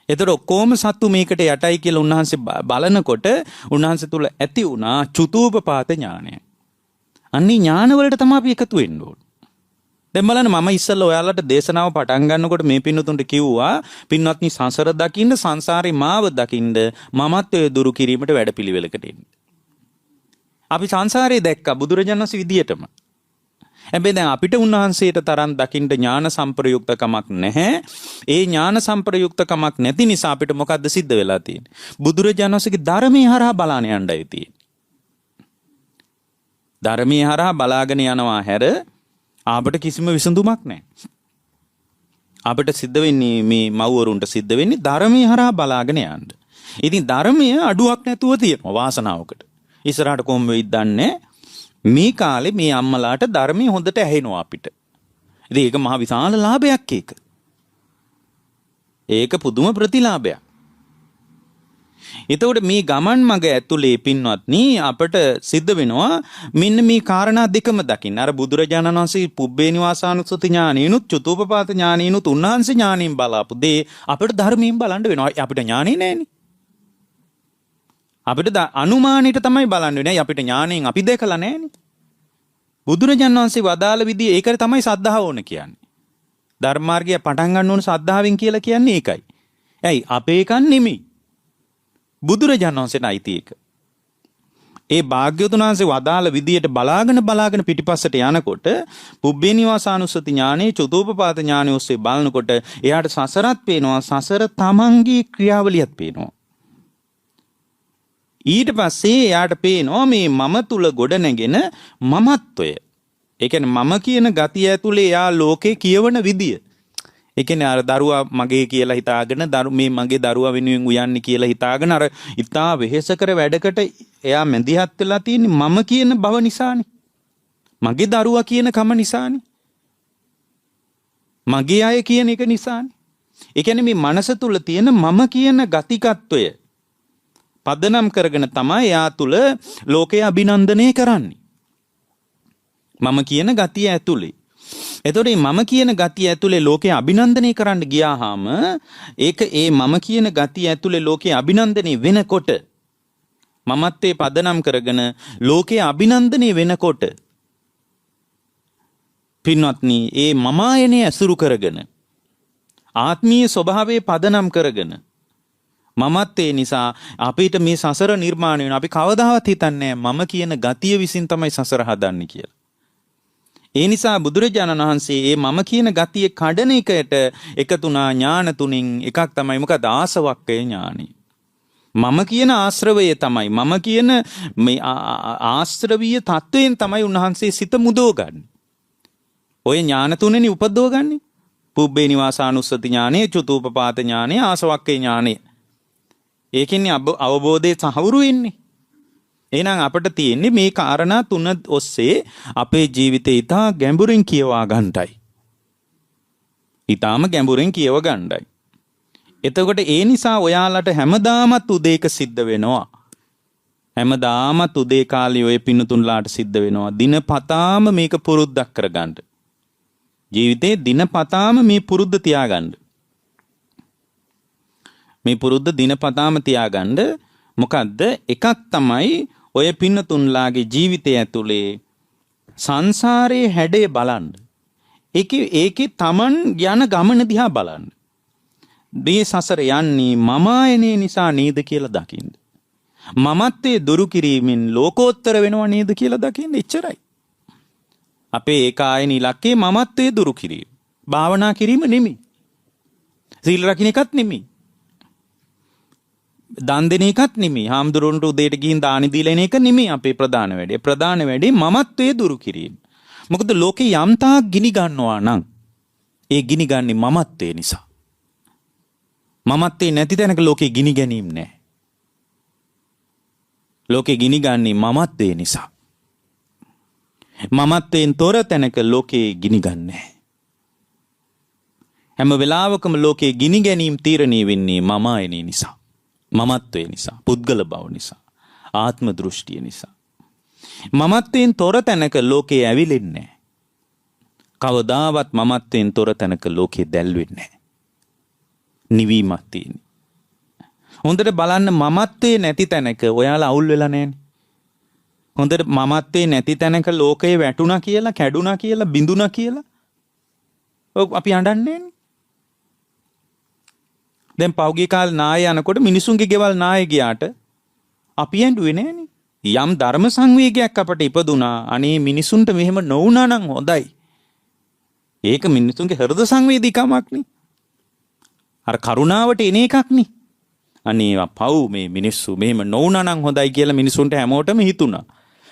එතකොට ඔක්කොම සත්තු මේකට යටයි කියලා උන්වහන්සේ බලනකොට උන්වහන්සේ තුල ඇති වුණා චුතූපපාත ඥානය. අන්නේ ඥාන වලට තමයි අපි එකතු වෙන්න ඕන. දැන් බලන්න මම ඉස්සෙල්ලා ඔයාලට දේශනාව පටන් ගන්නකොට මේ පින්නතුන්ට කිව්වා පින්වත්නි සංසාර දකින්න සංසාරේ මාව දකින්න මමත්වයේ දුරු කිරීමට වැඩපිළිවෙලකට එන්න. අපි සංසාරේ දැක්ක බුදුරජාණන් වහන්සේ විදියටම. හැබැයි දැන් අපිට උන්වහන්සේට තරම් දකින්න ඥාන සම්ප්‍රයුක්තකමක් නැහැ. ඒ ඥාන සම්ප්‍රයුක්තකමක් නැති නිසා අපිට මොකද්ද සිද්ධ වෙලා තියෙන්නේ? බුදුරජාණන් වහන්සේගේ ධර්මයේ හරහා බලාන යන්නයි තියෙන්නේ. ධර්මයේ හරහා බලාගෙන යනවා හැර අපට කිසිම විසඳුමක් නැහැ. අපිට සිද්ධ වෙන්නේ මේ මව්වරුන්ට සිද්ධ වෙන්නේ ධර්මයේ හරහා බලාගෙන යන්න. ඉතින් ධර්මය අඩුවක් නැතුව තියෙනවා වාසනාවකට. ඉස්සරහට කොහොම වෙයිද දන්නේ මේ කාලේ මේ අම්මලාට ධර්මයේ හොඳට ඇහෙනවා අපිට. ඉතින් ඒක මහ විශාල ලාභයක් ඒක. ඒක පුදුම ප්‍රතිලාභයක්. එතකොට මේ ගමන් මඟ ඇතුලේ පින්වත්නි අපට සිද්ධ වෙනවා මෙන්න මේ කාරණා දෙකම දකින්න. අර බුදුරජාණන් වහන්සේ පුබ්බේ නිවාසානුස්සති ඥානිනුත් චතුූපපාත ඥානිනුත් උන්වහන්සේ ඥානින් බලාපු දේ අපිට ධර්මයෙන් බලන්න වෙනවා. අපිට ඥානෙ නැහැනේ. අපිට අනුමානෙට තමයි බලන්න වෙන්නේ. අපිට ඥාණයෙන් අපි දැකලා නැහැනේ. බුදුරජාණන් වහන්සේ වදාළ විදිය ඒකට තමයි සද්ධාව ඕන කියන්නේ. ධර්මාර්ගය පටන් ගන්න ඕන සද්ධාවෙන් කියලා කියන්නේ ඒකයි. ඇයි අපේ එකක් නෙමෙයි. බුදුරජාණන් වහන්සේට අයිති එක. ඒ භාග්‍යවතුන් වහන්සේ වදාළ විදියට බලාගෙන පිටිපස්සට යනකොට පුබ්බේ නිවාසානුස්සති ඥානෙ චතුූපපාත ඥානෙ ඔස්සේ බලනකොට එයාට සසරත් පේනවා සසර තමන්ගේ ක්‍රියාවලියත් පේනවා. ඊට පස්සේ එයාට පේනවා මේ මම තුල ගොඩ නැගෙන මමත්වය. ඒ කියන්නේ මම කියන ගතිය ඇතුලේ එයා ලෝකේ කියවන විදිය. ඒ කියන්නේ අර දරුවා මගේ කියලා හිතාගෙන මේ මගේ දරුවා වෙනුවෙන් උයන්නේ කියලා හිතාගෙන අර ඉතා වෙහෙසකර වැඩකට එයා මැදිහත් වෙලා තියෙන්නේ මම කියන බව නිසානේ. මගේ දරුවා කියන කම නිසානේ. මගේ අය කියන එක නිසානේ. ඒ කියන්නේ මේ මනස තුල තියෙන මම කියන ගතිකත්වය පදනම් කරගෙන තමයි එයා තුල ලෝකය අභිනන්දනය කරන්නේ. මම කියන ගතිය ඇතුලේ. එතකොට මේ මම කියන ගතිය ඇතුලේ ලෝකය අභිනන්දනය කරන්න ගියාම ඒක ඒ මම කියන ගතිය ඇතුලේ ලෝකය අභිනන්දනය වෙනකොට මමත්වේ පදනම් කරගෙන ලෝකය අභිනන්දනය වෙනකොට පින්වත්නි ඒ මමායනේ ඇසුරු කරගෙන ආත්මීය ස්වභාවයේ පදනම් කරගෙන මමත්වේ නිසා අපිට මේ සසර නිර්මාණය වෙන අපි කවදාවත් හිතන්නේ මම කියන ගතිය විසින් තමයි සසර හදන්නේ කියලා. ඒ නිසා බුදුරජාණන් වහන්සේ මේ මම කියන ගතිය කඩන එකට එකතුනා ඥාන තුنين එකක් තමයි මොකද ආසවක්කය ඥානෙ. මම කියන ආශ්‍රවය තමයි මම කියන මේ ආශ්‍රවීය තත්වයෙන් තමයි උන්වහන්සේ සිත මුදවගන්නේ. ඔය ඥාන තුනෙනි උපදවගන්නේ. පුබ්බේ නිවාසානුස්සති ඥානෙ, චුතූපපාත ඥානෙ, ආසවක්කේ ඥානෙ. ඒකෙන්නේ අවබෝධයේ සහවුරු වෙන්නේ. එහෙනම් අපිට තියෙන්නේ මේ කාරණා තුන ඔස්සේ අපේ ජීවිතේ ඉතා ගැඹුරින් කියවා ගන්නයි. ඊටාම ගැඹුරින් කියව ගන්නයි. එතකොට ඒ නිසා ඔයාලට හැමදාමත් උදේක සිද්ධ වෙනවා. හැමදාමත් උදේ කාලේ ඔය පින්නතුන්ලාට සිද්ධ වෙනවා. දිනපතාම මේක පුරුද්දක් කරගන්න. ජීවිතේ දිනපතාම මේ පුරුද්ද තියාගන්න. මේ පුරුද්ද දිනපතාම තියාගන්න. මොකද්ද? එකක් තමයි ඔය පින්නතුන්ලාගේ ජීවිතය ඇතුලේ සංසාරයේ හැඩය බලන්න. ඒකේ Taman යන ගමන දිහා බලන්න. මේ සසර යන්නේ මමායනේ නිසා නේද කියලා දකින්න. මමත්වයේ දුරු කිරීමෙන් ලෝකෝත්තර වෙනව නේද කියලා දකින්න. එච්චරයි. අපේ ඒකායන ඉලක්කේ මමත්වයේ දුරු කිරීම. භාවනා කිරීම නෙමෙයි. සීල රකින්න එකත් නෙමෙයි. දන් දෙන එකත් නෙමෙයි. හාමුදුරුවන්ට උදේට ගිහින් දානි දීලා එන එක නෙමෙයි අපේ ප්‍රධාන වැඩේ. ප්‍රධාන වැඩේ මමත්වයේ දුරු කිරීම. මොකද ලෝකේ යම් තාක් ගිනි ගන්නවා නම් ඒ ගිනි ගන්නේ මමත්වයේ නිසා. මමත්වේ නැති තැනක ලෝකේ ගිනි ගැනීම නැහැ. ලෝකේ ගිනි ගන්නේ මමත්වේ නිසා. මමත්වෙන් තොර තැනක ලෝකේ ගිනි ගන්නෑ. හැම වෙලාවකම ලෝකේ ගිනි ගැනීම තීරණය වෙන්නේ මමායනේ නිසා. මමත්වේ නිසා, පුද්ගල බව නිසා, ආත්ම දෘෂ්ටිය නිසා. මමත්වෙන් තොර තැනක ලෝකේ ඇවිලෙන්නේ නැහැ. කවදාවත් මමත්වෙන් තොර තැනක ලෝකේ දැල්වෙන්නේ නැහැ. නිවීමක් තියෙන්නේ. හොඳට බලන්න මමත්වේ නැති තැනක ඔයාලා අවුල් වෙලා නැහැනේ. හොඳට මමත්වේ නැති තැනක ලෝකේ වැටුණා කියලා, කැඩුණා කියලා, බිඳුණා කියලා අපි අඬන්නේ නේ. දැන් පෞගේ කාල නාය යනකොට මිනිසුන්ගේ ගෙවල් නාය ගියාට අපි ඇඬුවේ නෑනේ. යම් ධර්ම සංවේගයක් අපට ඉපදුනා. අනේ මිනිසුන්ට මෙහෙම නොවුණා නම් හොඳයි. ඒක මිනිසුන්ගේ හෘද සංවේදීකමක් නේ. අර කරුණාවට එන එකක් නේ. අනේ පව් මේ මිනිස්සු මෙහෙම නොවුණා නම් හොඳයි කියලා මිනිසුන්ට හැමෝටම හිතුණා.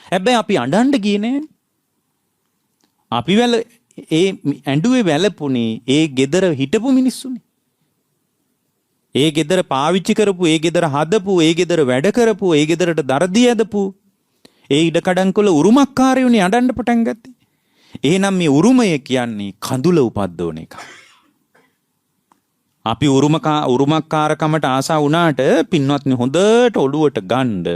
හැබැයි අපි අඬන්න ගියේ නෑනේ. අපි ඒ ඇඬුවේ වැළපුණේ ඒ gedara හිටපු මිනිස්සුනේ. ඒ gedara පාවිච්චි කරපු, ඒ gedara හදපු, ඒ gedara වැඩ කරපු, ඒ gedarට දරදී ඇදපු ඒ ඉඩකඩම් වල උරුමකාරයෝනේ අඬන්න පටන් ගත්තේ. එහෙනම් මේ උරුමය කියන්නේ කඳුල උපද්දවන එක. අපි උරුමකාරකමට ආසා වුණාට පින්වත්නි හොඳට ඔළුවට ගන්න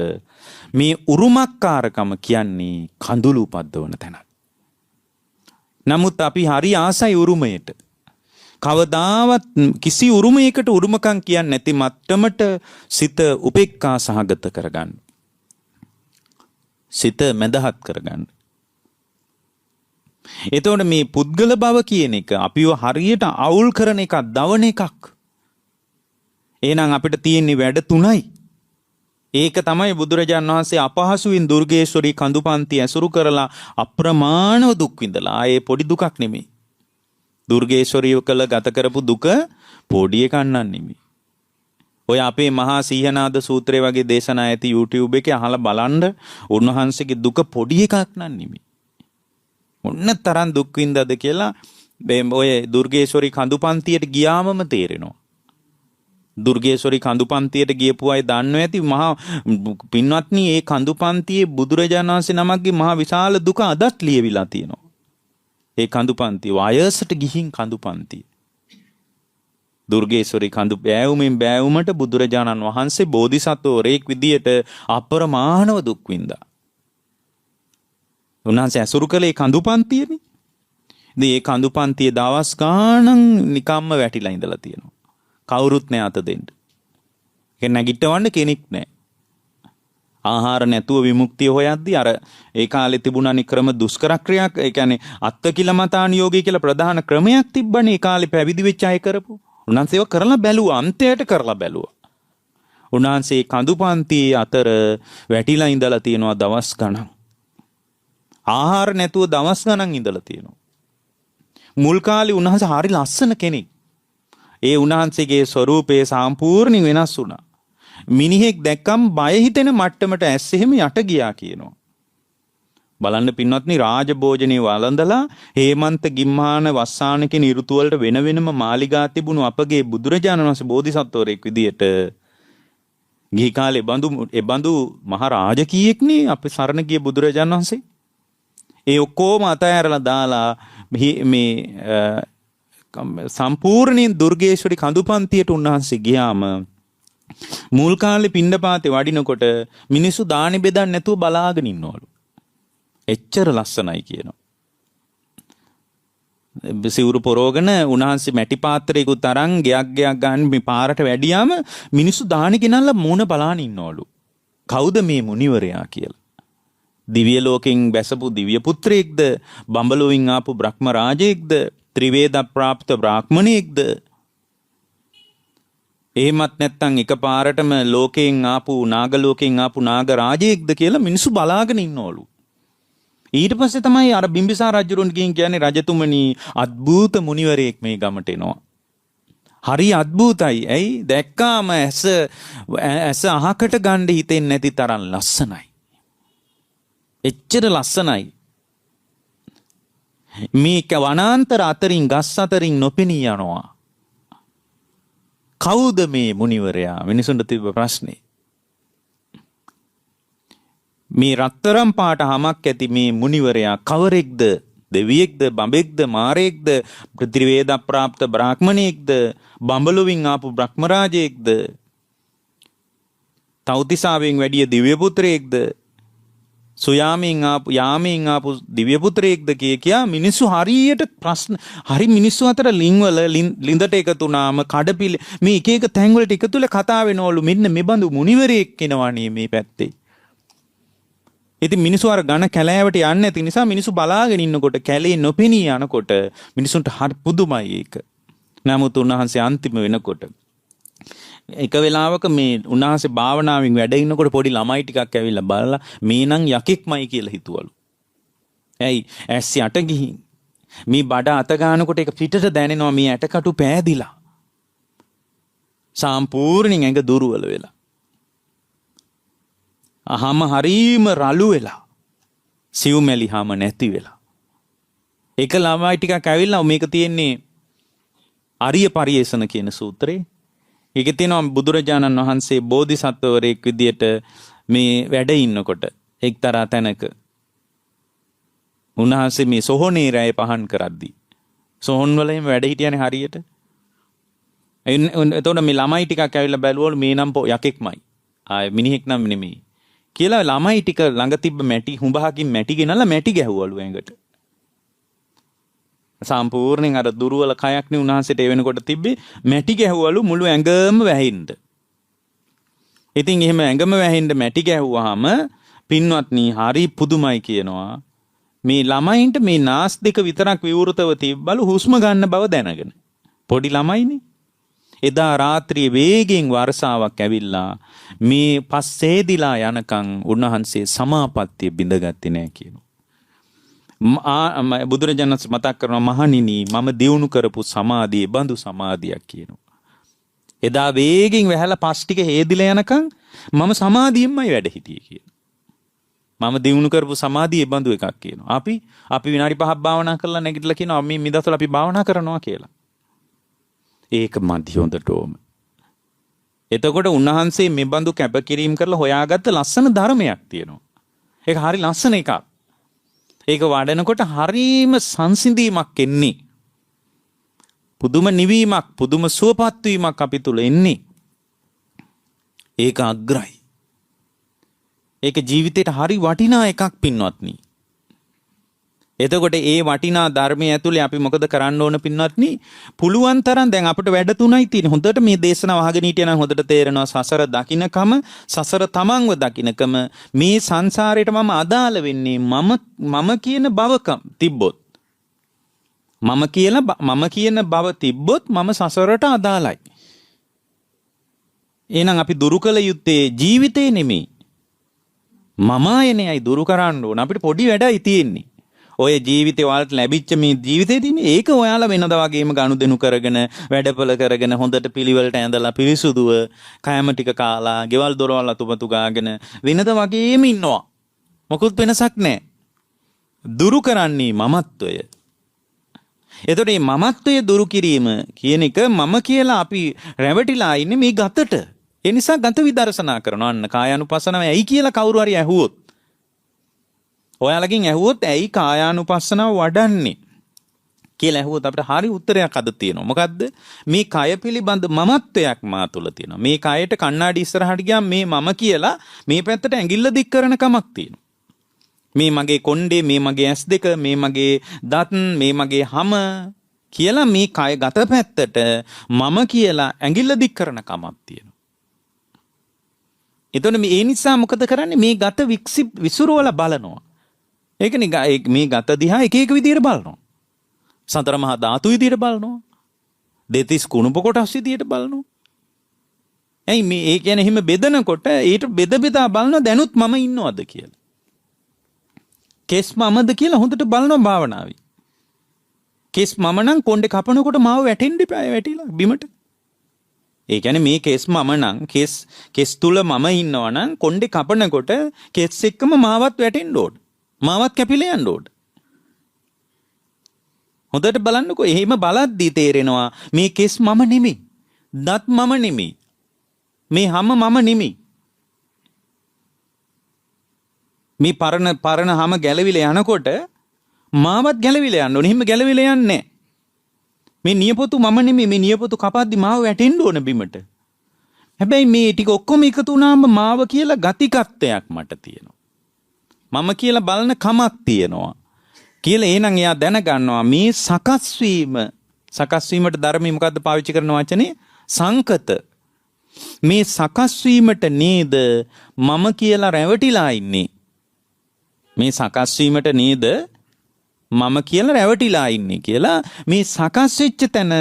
මේ උරුමකාරකම කියන්නේ කඳුළු උපද්දවන තැන. නමුත් අපි හරි ආසයි උරුමයට. කවදාවත් කිසි උරුමයකට උරුමකම් කියන්නේ නැති මට්ටමට සිත උපේක්ඛා සහගත කරගන්න. සිත මැදහත් කරගන්න. එතකොට මේ පුද්ගල බව කියන එක අපිව හරියට අවුල් කරන එකක්, දවන එකක්. එහෙනම් අපිට තියෙන වැඩ තුනයි. ඒක තමයි බුදුරජාණන් වහන්සේ අපහසුවෙන් දුර්ගේශ්වරී කඳුපන්ති ඇසුරු කරලා අප්‍රමාණව දුක් විඳලා. ආයේ පොඩි දුකක් නෙමෙයි. දුර්ගේශ්වරීව කළ ගත කරපු දුක පොඩි එකක් නෙමෙයි. ඔය අපේ මහා සීහනාද සූත්‍රය වගේ දේශනා ඇති YouTube එකේ අහලා බලන්න උන්වහන්සේගේ දුක පොඩි එකක් නෙමෙයි. ඔන්න තරම් දුක් විඳද කියලා ඔය දුර්ගේශ්වරී කඳුපන්තියට ගියාමම තේරෙනවා. දුර්ගේශ්වරී කඳුපන්තියට ගියපු අය දන්නව ඇති මහා පින්වත්නි ඒ කඳුපන්තියේ බුදුරජාණන් වහන්සේ නමක්ගේ මහා විශාල දුක අදත් ලියවිලා තියෙනවා. ඒ කඳුපන්තිය වයසට ගිහින් කඳුපන්තිය. දුර්ගේශ්වරී කඳු බෑවුමින් බෑවුමට බුදුරජාණන් වහන්සේ බෝධිසත්වවරයෙක් විදියට අප්‍රමාණව දුක් විඳා. උන්වහන්සේ ඇසුරු කළේ කඳු පන්තියනේ. ඉතින් ඒ කඳු පන්තියේ දවස් ගාණක් නිකම්ම වැටිලා ඉඳලා තියෙනවා. කවුරුත් නෑ අත දෙන්න. ඒක නැගිටවන්න කෙනෙක් නෑ. ආහාර නැතුව විමුක්තිය හොයද්දී අර ඒ කාලේ තිබුණානි ක්‍රම දුෂ්කර ක්‍රියාවක්. ඒ කියන්නේ අත්කිලමතාන යෝගී කියලා ප්‍රධාන ක්‍රමයක් තිබ්බනේ ඒ කාලේ පැවිදි වෙච්ච අය කරපු. උන්වහන්සේ ඒක කරලා බැලුවා, අන්තයට කරලා බැලුවා. උන්වහන්සේ කඳු පන්තියේ අතර වැටිලා ඉඳලා තියෙනවා දවස් ගණන්. ආහාර නැතුව දවස් ගණන් ඉඳලා තියෙනවා. මුල් කාලේ උන්වහන්සේ හරි ලස්සන කෙනෙක්. ඒ උන්වහන්සේගේ ස්වරූපය සම්පූර්ණයෙන් වෙනස් වුණා. මිනිහෙක් දැක්කම බය හිතෙන මට්ටමට ඇස් එහෙම යට ගියා කියනවා. බලන්න පින්වත්නි, රාජභෝජනේ වළඳලා හේමන්ත ගිම්හාන වස්සාන කියන ඍතු වලට වෙන වෙනම මාලිගා තිබුණු අපගේ බුදුරජාණන් වහන්සේ බෝධිසත්වරයෙක් විදියට ගිහි කාලේ බඳු මහ රාජකීයෙක්නේ අපි සරණ ගිය බුදුරජාණන් වහන්සේ. ඒ ඔක්කොම අතහැරලා දාලා මේ සම්පූර්ණයෙන් දුර්ගේශ්වරී කඳුපන්තියට උන්වහන්සේ ගියාම මුල් කාලේ පිණ්ඩපාතේ වඩිනකොට මිනිස්සු දානි බෙදන්න නැතුව බලාගෙන ඉන්නවලු. එච්චර ලස්සනයි කියනවා. සිවුරු පොරෝගෙන උන්වහන්සේ මැටි පාත්‍රයකුත් අරන් ගයක් ගන්න මේ පාරට වැඩියාම මිනිස්සු දානි ගෙනල්ලා මූණ බලාගෙන ඉන්නවලු. කවුද මේ මුනිවරයා කියලා. දිව්‍ය ලෝකෙන් බැසපු දිව්‍ය පුත්‍රයෙක්ද, බඹලොවින් ආපු බ්‍රහ්ම රාජයෙක්ද, ත්‍රිවේද ප්‍රාප්ත බ්‍රාහ්මණයෙක්ද? එහෙමත් නැත්නම් එකපාරටම ලෝකයෙන් ආපු නාග ලෝකයෙන් ආපු නාග රාජයෙක්ද කියලා මිනිස්සු බලාගෙන ඉන්නවලු. ඊට පස්සේ තමයි අර බිම්බිසාර රජුරුන් කියන්නේ රජතුමනි අద్භූත මුනිවරයෙක් මේ ගමට එනවා. හරි අద్භූතයි. ඇයි දැක්කාම ඇස අහකට ගන්න හිතෙන්නේ නැති තරම් ලස්සනයි. එච්චර ලස්සනයි. මේක වනාන්තර අතරින් ගස් අතරින් නොපෙනී යනවා. කවුද මේ මුනිවරයා? මිනිසුන්ට තිබ්බ ප්‍රශ්නේ. මේ රත්තරම් පාට හමක් ඇති මේ මුනිවරයා කවරෙක්ද? දෙවියෙක්ද, බඹෙක්ද, මාරයෙක්ද, ත්‍රිවේද ප්‍රාප්ත බ්‍රාහ්මණයෙක්ද, බඹලොවින් ආපු බ්‍රහ්ම රාජයෙක්ද, තව්තිසාවෙන් වැඩිය දිව්‍ය පුත්‍රයෙක්ද, සුයාමෙන් ආපු දිව්‍ය පුත්‍රයෙක්ද කියා මිනිස්සු හරියට ප්‍රශ්න හරි මිනිස්සු අතර ලින්වල ලින්දට එකතු වුණාම කඩපිල මේ එක එක තැන් වලට එකතු වෙලා කතා වෙනවලු. මෙන්න මෙබඳු මුනිවරයෙක් කෙනවනේ මේ පැත්තේ. ඉතින් මිනිස්සු අර ඝන කැලෑවට යන්නේ නැති නිසා මිනිස්සු බලාගෙන ඉන්නකොට කැලේ නොපෙනී යනකොට මිනිසුන්ට හරි පුදුමයි ඒක. නමුත් උන්වහන්සේ අන්තිම වෙනකොට එක වෙලාවක මේ උන්වහන්සේ භාවනාවෙන් වැඩ ඉන්නකොට පොඩි ළමයි ටිකක් ඇවිල්ලා බලලා මේ නම් යකෙක්මයි කියලා හිතුවලු. ඇයි? ඇස් යට ගිහින් මේ බඩ අත ගන්නකොට ඒක පිටට දැනෙනවා මේ ඇටකටු පෑදිලා. සම්පූර්ණයෙන් ඇඟ දුර්වල වෙලා. අහම හරීම රළු වෙලා. සිව්මැලි හැම නැති වෙලා. එක ළමයි ටිකක් ඇවිල්ලා මේක තියෙන්නේ අරිය පරියේෂණ කියන සූත්‍රේ. ඒකේ තියෙනවා බුදුරජාණන් වහන්සේ බෝධිසත්වවරයෙක් විදියට මේ වැඩ ඉන්නකොට එක්තරා තැනක උන්වහන්සේ මේ සොහොනේ රැය පහන් කරද්දී සොහොන් වල එහෙම වැඩ හිටියනේ හරියට. එතකොට මේ ළමයි ටිකක් ඇවිල්ලා බැලුවලු මේ නම් යකෙක්මයි. ආයේ මිනිහෙක් නම් නෙමෙයි. කියලා ළමයි ටික ළඟ තිබ්බ මැටි හුඹහකින් මැටි ගෙනල්ලා මැටි ගැහුවලු ඇඟට. සම්පූර්ණයෙන් අර දුර්වල කයක් නේ උන්වහන්සේට ඒ වෙනකොට තිබ්බේ. මැටි ගැහුවලු මුළු ඇඟම වැහෙන්න. ඉතින් එහෙම ඇඟම වැහෙන්න මැටි ගැහුවාම පින්වත්නි හරි පුදුමයි කියනවා. මේ ළමයින්ට මේ නාස් දෙක විතරක් විවෘතව තිබ්බලු හුස්ම ගන්න බව දැනගෙන. පොඩි ළමයිනේ. එදා රාත්‍රියේ වේගෙන් වර්ෂාවක් ඇවිල්ලා මේ පස්සේදිලා යනකම් උන්වහන්සේ සමාපත්තිය බිඳගත්තේ නැහැ කියනවා. බුදුරජාණන් මතක් කරනවා මහණෙනි මම දියුණු කරපු සමාධිය බඳු සමාධියක් කියනවා. එදා වේගෙන් වැහැලා පස් ටික හේදිලා යනකම් මම සමාධියෙන්මයි වැඩ හිටියේ කියනවා. මම දියුණු කරපු සමාධිය බඳු එකක් කියනවා. අපි විනාඩි 5ක් භාවනා කරලා නැගිටලා කියනවා මේ මිදසල අපි භාවනා කරනවා කියලා. ඒක මදි හොඳටම. එතකොට උන්වහන්සේ මේ බඳු කැපකිරීම කරලා හොයාගත්ත ලස්සන ධර්මයක් තියෙනවා. ඒක හරි ලස්සන එකක්. ඒක වඩනකොට හරීම සංසිඳීමක් එන්නේ. පුදුම නිවීමක්, පුදුම සුවපත් වීමක් අපි තුල එන්නේ. ඒක අග්‍රයි. ඒක ජීවිතේට හරි වටිනා එකක් පින්වත්නි. එතකොට ඒ වටිනා ධර්මයේ ඇතුලේ අපි මොකද කරන්න ඕන පින්වත්නි? පුළුවන් තරම් දැන් අපිට වැඩ තුනයි තියෙන්නේ. හොඳට මේ දේශනාව අහගෙන හිටියනම් හොඳට තේරෙනවා සසර දකින්නකම, සසර තමන්ව දකින්නකම මේ සංසාරයට මම අදාළ වෙන්නේ මම කියන බවක තිබ්බොත්. මම කියන බව තිබ්බොත් මම සසරට අදාළයි. එහෙනම් අපි දුරු කළ යුත්තේ ජීවිතේ නෙමෙයි. මම ආයනයයි දුරු කරන්න ඕන. අපිට පොඩි වැඩයි තියෙන්නේ. ඔය ජීවිතේ වලට ලැබිච්ච මේ ජීවිතේදී ඒක ඔයාලා වෙනදා වගේම ගනුදෙනු කරගෙන වැඩපොළ කරගෙන හොඳට පිළිවෙලට ඇඳලා පිරිසුදුව කෑම ටික කාලා ගෙවල් දොරවල් අතුපතු ගාගෙන වෙනදා වගේම ඉන්නවා. මොකුත් වෙනසක් නැහැ. දුරු කරන්නේ මමත්වය. එතකොට මේ මමත්වය දුරු කිරීම කියන එක මම කියලා අපි රැවටිලා ඉන්නේ මේ ගතට. ඒ නිසා ගත විදර්ශනා කරනවා. අන්න කායානුපස්සනාව ඇයි කියලා කවුරු හරි ඇහුවොත්, ඔයාලකින් ඇහුවොත් ඇයි කායානුපස්සනාව වඩන්නේ කියලා ඇහුවොත් අපිට හරි උත්තරයක් අද තියෙනවා. මොකද්ද? මේ කය පිළිබඳ මමත්වයක් මා තුළ තියෙනවා. මේ කයට කණ්ණාඩි ඉස්සරහට ගියාම මේ මම කියලා මේ පැත්තට ඇඟිල්ල දික් කරන කමක් තියෙනවා. මේ මගේ කොණ්ඩේ, මේ මගේ ඇස් දෙක, මේ මගේ දත්, මේ මගේ හම කියලා මේ කය ගත පැත්තට මම කියලා ඇඟිල්ල දික් කරන කමක් තියෙනවා. එතකොට මේ නිසා මොකද කරන්නේ? මේ ගත විසිරුවල බලනවා. ඒකනේ මේ ගත දිහා එක එක විදියට බලනවා. සතර මහා ධාතු විදියට බලනවා. දෙතිස් කුණුප කොටස් විදියට බලනවා. ඇයි මේ ඒ කියන්නේ හිම බෙදනකොට ඊට බෙද බෙදා බලන දැනුත් මම ඉන්නවද කියලා. කෙස් මමද කියලා හොඳට බලනවා භාවනාවේ. කෙස් මම නම් කොණ්ඩේ කපනකොට මාව වැටෙන්න ඉපෑ වැටිලා බිමට. ඒ කියන්නේ මේ කෙස් මම නම් කෙස් තුල මම ඉන්නවා නම් කොණ්ඩේ කපනකොට කෙස් එක්කම මාවත් වැටෙන්න ඕන. මාවත් කැපිලා යන්න ඕන. හොඳට බලන්නකෝ. එහෙම බලද්දී තේරෙනවා මේ කෙස් මම නෙමෙයි. දත් මම නෙමෙයි. මේ හැම මම නෙමෙයි. මේ පරණ හැම ගැලවිලා යනකොට මාවත් ගැලවිලා යන්න ඕනේ. එහෙම ගැලවිලා යන්නේ නැහැ. මේ නියපොතු මම නෙමෙයි. මේ නියපොතු කපද්දි මාව වැටෙන්න ඕන බිමට. හැබැයි මේ ටික ඔක්කොම එකතු වුණාම මාව කියලා ගතිකත්වයක් මට තියෙනවා. මම කියලා බලන කමක් තියෙනවා. කියලා එහෙනම් එයා දැනගන්නවා මේ සකස් වීමට ධර්මයේ මොකද්ද පාවිච්චි කරන වචනේ? සංකත. මේ සකස් වීමට නේද මම කියලා රැවටිලා ඉන්නේ. මේ සකස් වීමට නේද මම කියලා රැවටිලා ඉන්නේ කියලා මේ සකස් වෙච්ච තැන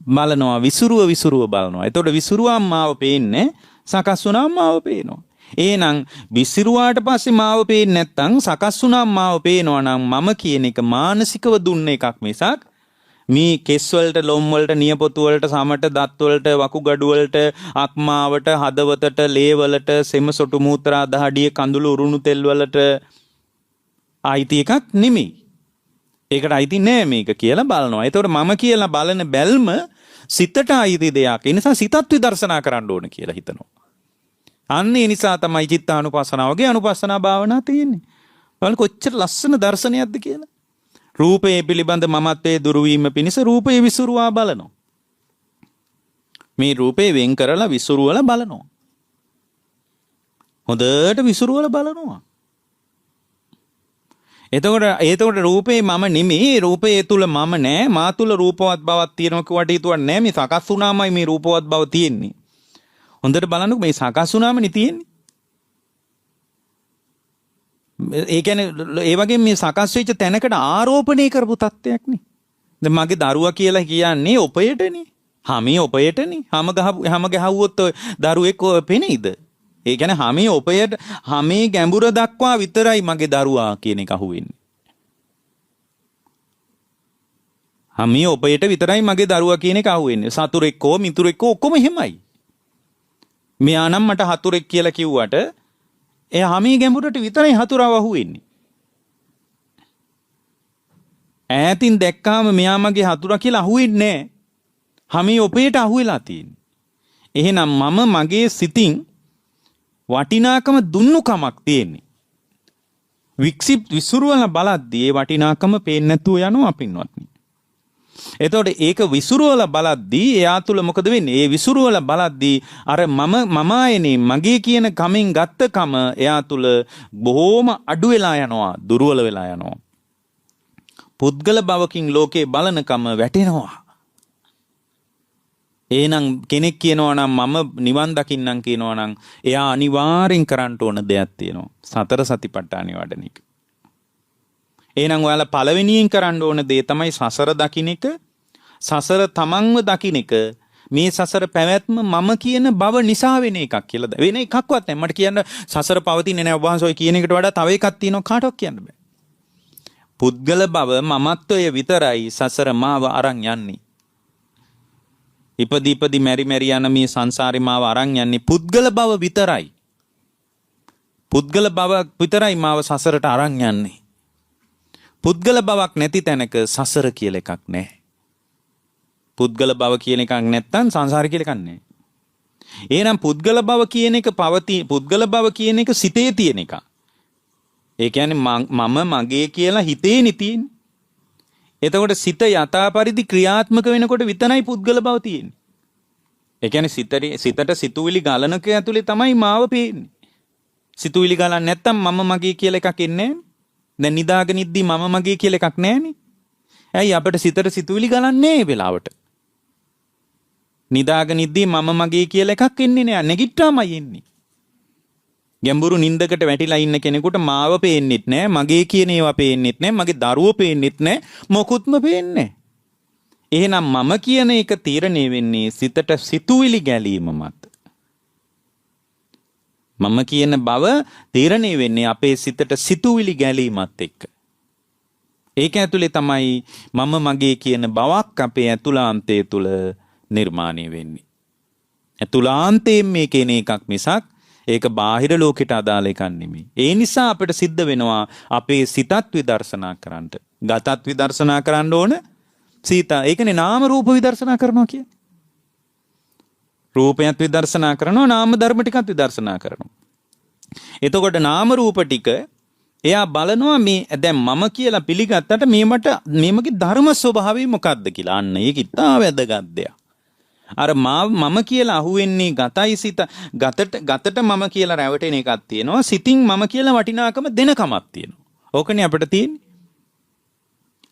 බලනවා. විසුරුව බලනවා. එතකොට විසුරුවම් මාව පේන්නේ, සකස් වුණාම මාව පේනවා. එහෙනම් විසිරුවාට පස්සේ මාව පේන්නේ නැත්නම් සකස් වුණාම මාව පේනවා නම් මම කියන එක මානසිකව දුන්න එකක් මිසක් මේ කෙස් වලට, ලොම් වලට, නියපොතු වලට, සමට, දත් වලට, වකුගඩු වලට, අක්මාවට, හදවතට, ලේ වලට, සෙම සොටු මූත්‍රා දහඩිය කඳුළු උරුණු තෙල් වලට අයිති එකක් නෙමෙයි. ඒකට අයිති නෑ මේක කියලා බලනවා. ඒතකොට මම කියලා බලන බැල්ම සිතට අයිති දෙයක්. ඒ නිසා සිතත් විදර්ශනා කරන්න ඕන කියලා හිතනවා. අන්න ඒ නිසා තමයි චිත්තානුපස්සනාවගේ අනුපස්සනා භාවනා තියෙන්නේ. බලන්න කොච්චර ලස්සන දර්ශනයක්ද කියලා. රූපයේ පිළිබඳ මමත්වයේ දුරු වීම පිණිස රූපයේ විසුරුවා බලනවා. මේ රූපේ වෙන් කරලා විසුරුවලා බලනවා. හොඳට විසුරුවලා බලනවා. එතකොට රූපේ මම නෙමෙයි. රූපයේ තුල මම නෑ. මා තුල රූපවත් බවක් තියෙනවා කියවට හිතුවක් නෑ. මේ සකස් වුණාමයි මේ රූපවත් බව තියෙන්නේ. හොඳට බලන්නකො මේ සකස් වුණාමනේ තියෙන්නේ. ඒ කියන්නේ ඒ වගේ මේ සකස් වෙච්ච තැනකට ආරෝපණය කරපු තත්ත්වයක් නේ. දැන් මගේ දරුවා කියලා කියන්නේ ඔපයටනේ. හැමේ ඔපයටනේ. හැම ගහුවොත් දරුවෙක් පෙනෙයිද? ඒ කියන්නේ හැමේ ඔපයට හැමේ ගැඹුර දක්වා විතරයි මගේ දරුවා කියන එක අහුවෙන්නේ. හැමේ ඔපයට විතරයි මගේ දරුවා කියන එක අහුවෙන්නේ. සතුරෙක්කෝ මිතුරෙක්කෝ ඔක්කොම එහෙමයි. මෙයා නම් මට හතුරෙක් කියලා කිව්වට එයා හැමේ ගැඹුරට විතරයි හතුරව අහුවෙන්නේ. ඈතින් දැක්කාම මෙයා මගේ හතුරා කියලා අහුවෙන්නේ නැහැ. හැමේ ඔපේට අහුවෙලා තියෙන්නේ. එහෙනම් මම මගේ සිතින් වටිනාකම දුන්නු කමක් තියෙන්නේ. වික්සිප් විසුරුවල බලද්දී ඒ වටිනාකම පේන්නේ නැතුව යනවා පින්වත්නි. එතකොට ඒක විසුරුවල බලද්දී එයා තුල මොකද වෙන්නේ? ඒ විසුරුවල බලද්දී අර මම ආයනේ මගේ කියන කමෙන් ගත්ත කම එයා තුල බොහොම අඩු වෙලා යනවා, දුර්වල වෙලා යනවා. පුද්ගල භවකින් ලෝකේ බලනකම වැටෙනවා. එහෙනම් කෙනෙක් කියනවා නම් මම නිවන් දකින්නම් කියනවා නම් එයා අනිවාර්යෙන් කරන්න ඕන දෙයක් තියෙනවා. සතර සතිපට්ඨානෙ වඩන එක. එහෙනම් ඔයාලා පළවෙනියෙන් කරන්න ඕන දේ තමයි සසර දකින්න එක. සසර තමන්ව දකින්න එක. මේ සසර පැවැත්ම මම කියන බව නිසා වෙන එකක් කියලා. වෙන එකක්වත් නැහැ. මට කියන්න සසර පවතින්නේ නැහැ වහන්සේ ඔය කියන එකට වඩා තව එකක් තියෙනවා කාටවත් කියන්න බෑ. පුද්ගල බව මමත්වය විතරයි සසර මාව අරන් යන්නේ. ඉපදී මෙරි යන මේ සංසාරේ මාව අරන් යන්නේ පුද්ගල බව විතරයි. පුද්ගල බව විතරයි මාව සසරට අරන් යන්නේ. පුද්ගල බවක් නැති තැනක සසර කියලා එකක් නැහැ. පුද්ගල බව කියන එකක් නැත්තම් සංසාරය කියලා එකක් නැහැ. එහෙනම් පුද්ගල බව කියන එක පුද්ගල බව කියන එක සිතේ තියෙන එකක්. ඒ කියන්නේ මම මගේ කියලා හිතේනේ තියෙන්නේ. එතකොට සිත යථා පරිදි ක්‍රියාත්මක වෙනකොට විතරයි පුද්ගල බව තියෙන්නේ. ඒ කියන්නේ සිතට සිතුවිලි ගලනක ඇතුලේ තමයි මාව පේන්නේ. සිතුවිලි ගලන්නේ නැත්තම් මම මගේ කියලා එකක් එන්නේ නැහැ. දැන් නිදාගෙන ඉද්දි මම මගේ කියලා එකක් නැහැනේ. ඇයි අපිට සිතට සිතුවිලි ගලන්නේ මේ වෙලාවට? නිදාගෙන ඉද්දි මම මගේ කියලා එකක් එන්නේ නැහැ. නැගිට්ටාමයි එන්නේ. ගැඹුරු නින්දකට වැටිලා ඉන්න කෙනෙකුට මාව පේන්නෙත් නැහැ, මගේ කියන ඒවා පේන්නෙත් නැහැ, මගේ දරුවෝ පේන්නෙත් නැහැ, මොකුත්ම පේන්නේ නැහැ. එහෙනම් මම කියන එක තීරණය වෙන්නේ සිතට සිතුවිලි ගැලීම මත. මම කියන බව තීරණය වෙන්නේ අපේ සිතට සිතුවිලි ගැලීමත් එක්ක. ඒක ඇතුලේ තමයි මම මගේ කියන බවක් අපේ ඇතුළාන්තයේ තුල නිර්මාණය වෙන්නේ. ඇතුළාන්තයෙන් මේ කියන එකක් මිසක් ඒක බාහිර ලෝකෙට අදාළ එකක් නෙමෙයි. ඒ නිසා අපිට සිද්ධ වෙනවා අපේ සිතත් විදර්ශනා කරන්න. ගතත් විදර්ශනා කරන්න ඕන. සීත ඒකනේ නාම රූප විදර්ශනා කරනවා කියන්නේ. රූපයත් විදර්ශනා කරනවා, නාම ධර්ම ටිකත් විදර්ශනා කරනවා. එතකොට නාම රූප ටික එයා බලනවා මේ දැන් මම කියලා පිළිගත්තට මේමගේ ධර්ම ස්වභාවය මොකක්ද කියලා. අන්න ඒක ඉතා වැදගත් දෙයක්. අර මම කියලා අහුවෙන්නේ ගතයි සිත ගතට මම කියලා රැවටෙන එකක් තියෙනවා. සිතින් මම කියලා වටිනාකම දෙන කමක් තියෙනවා. ඕකනේ අපිට තියෙන්නේ.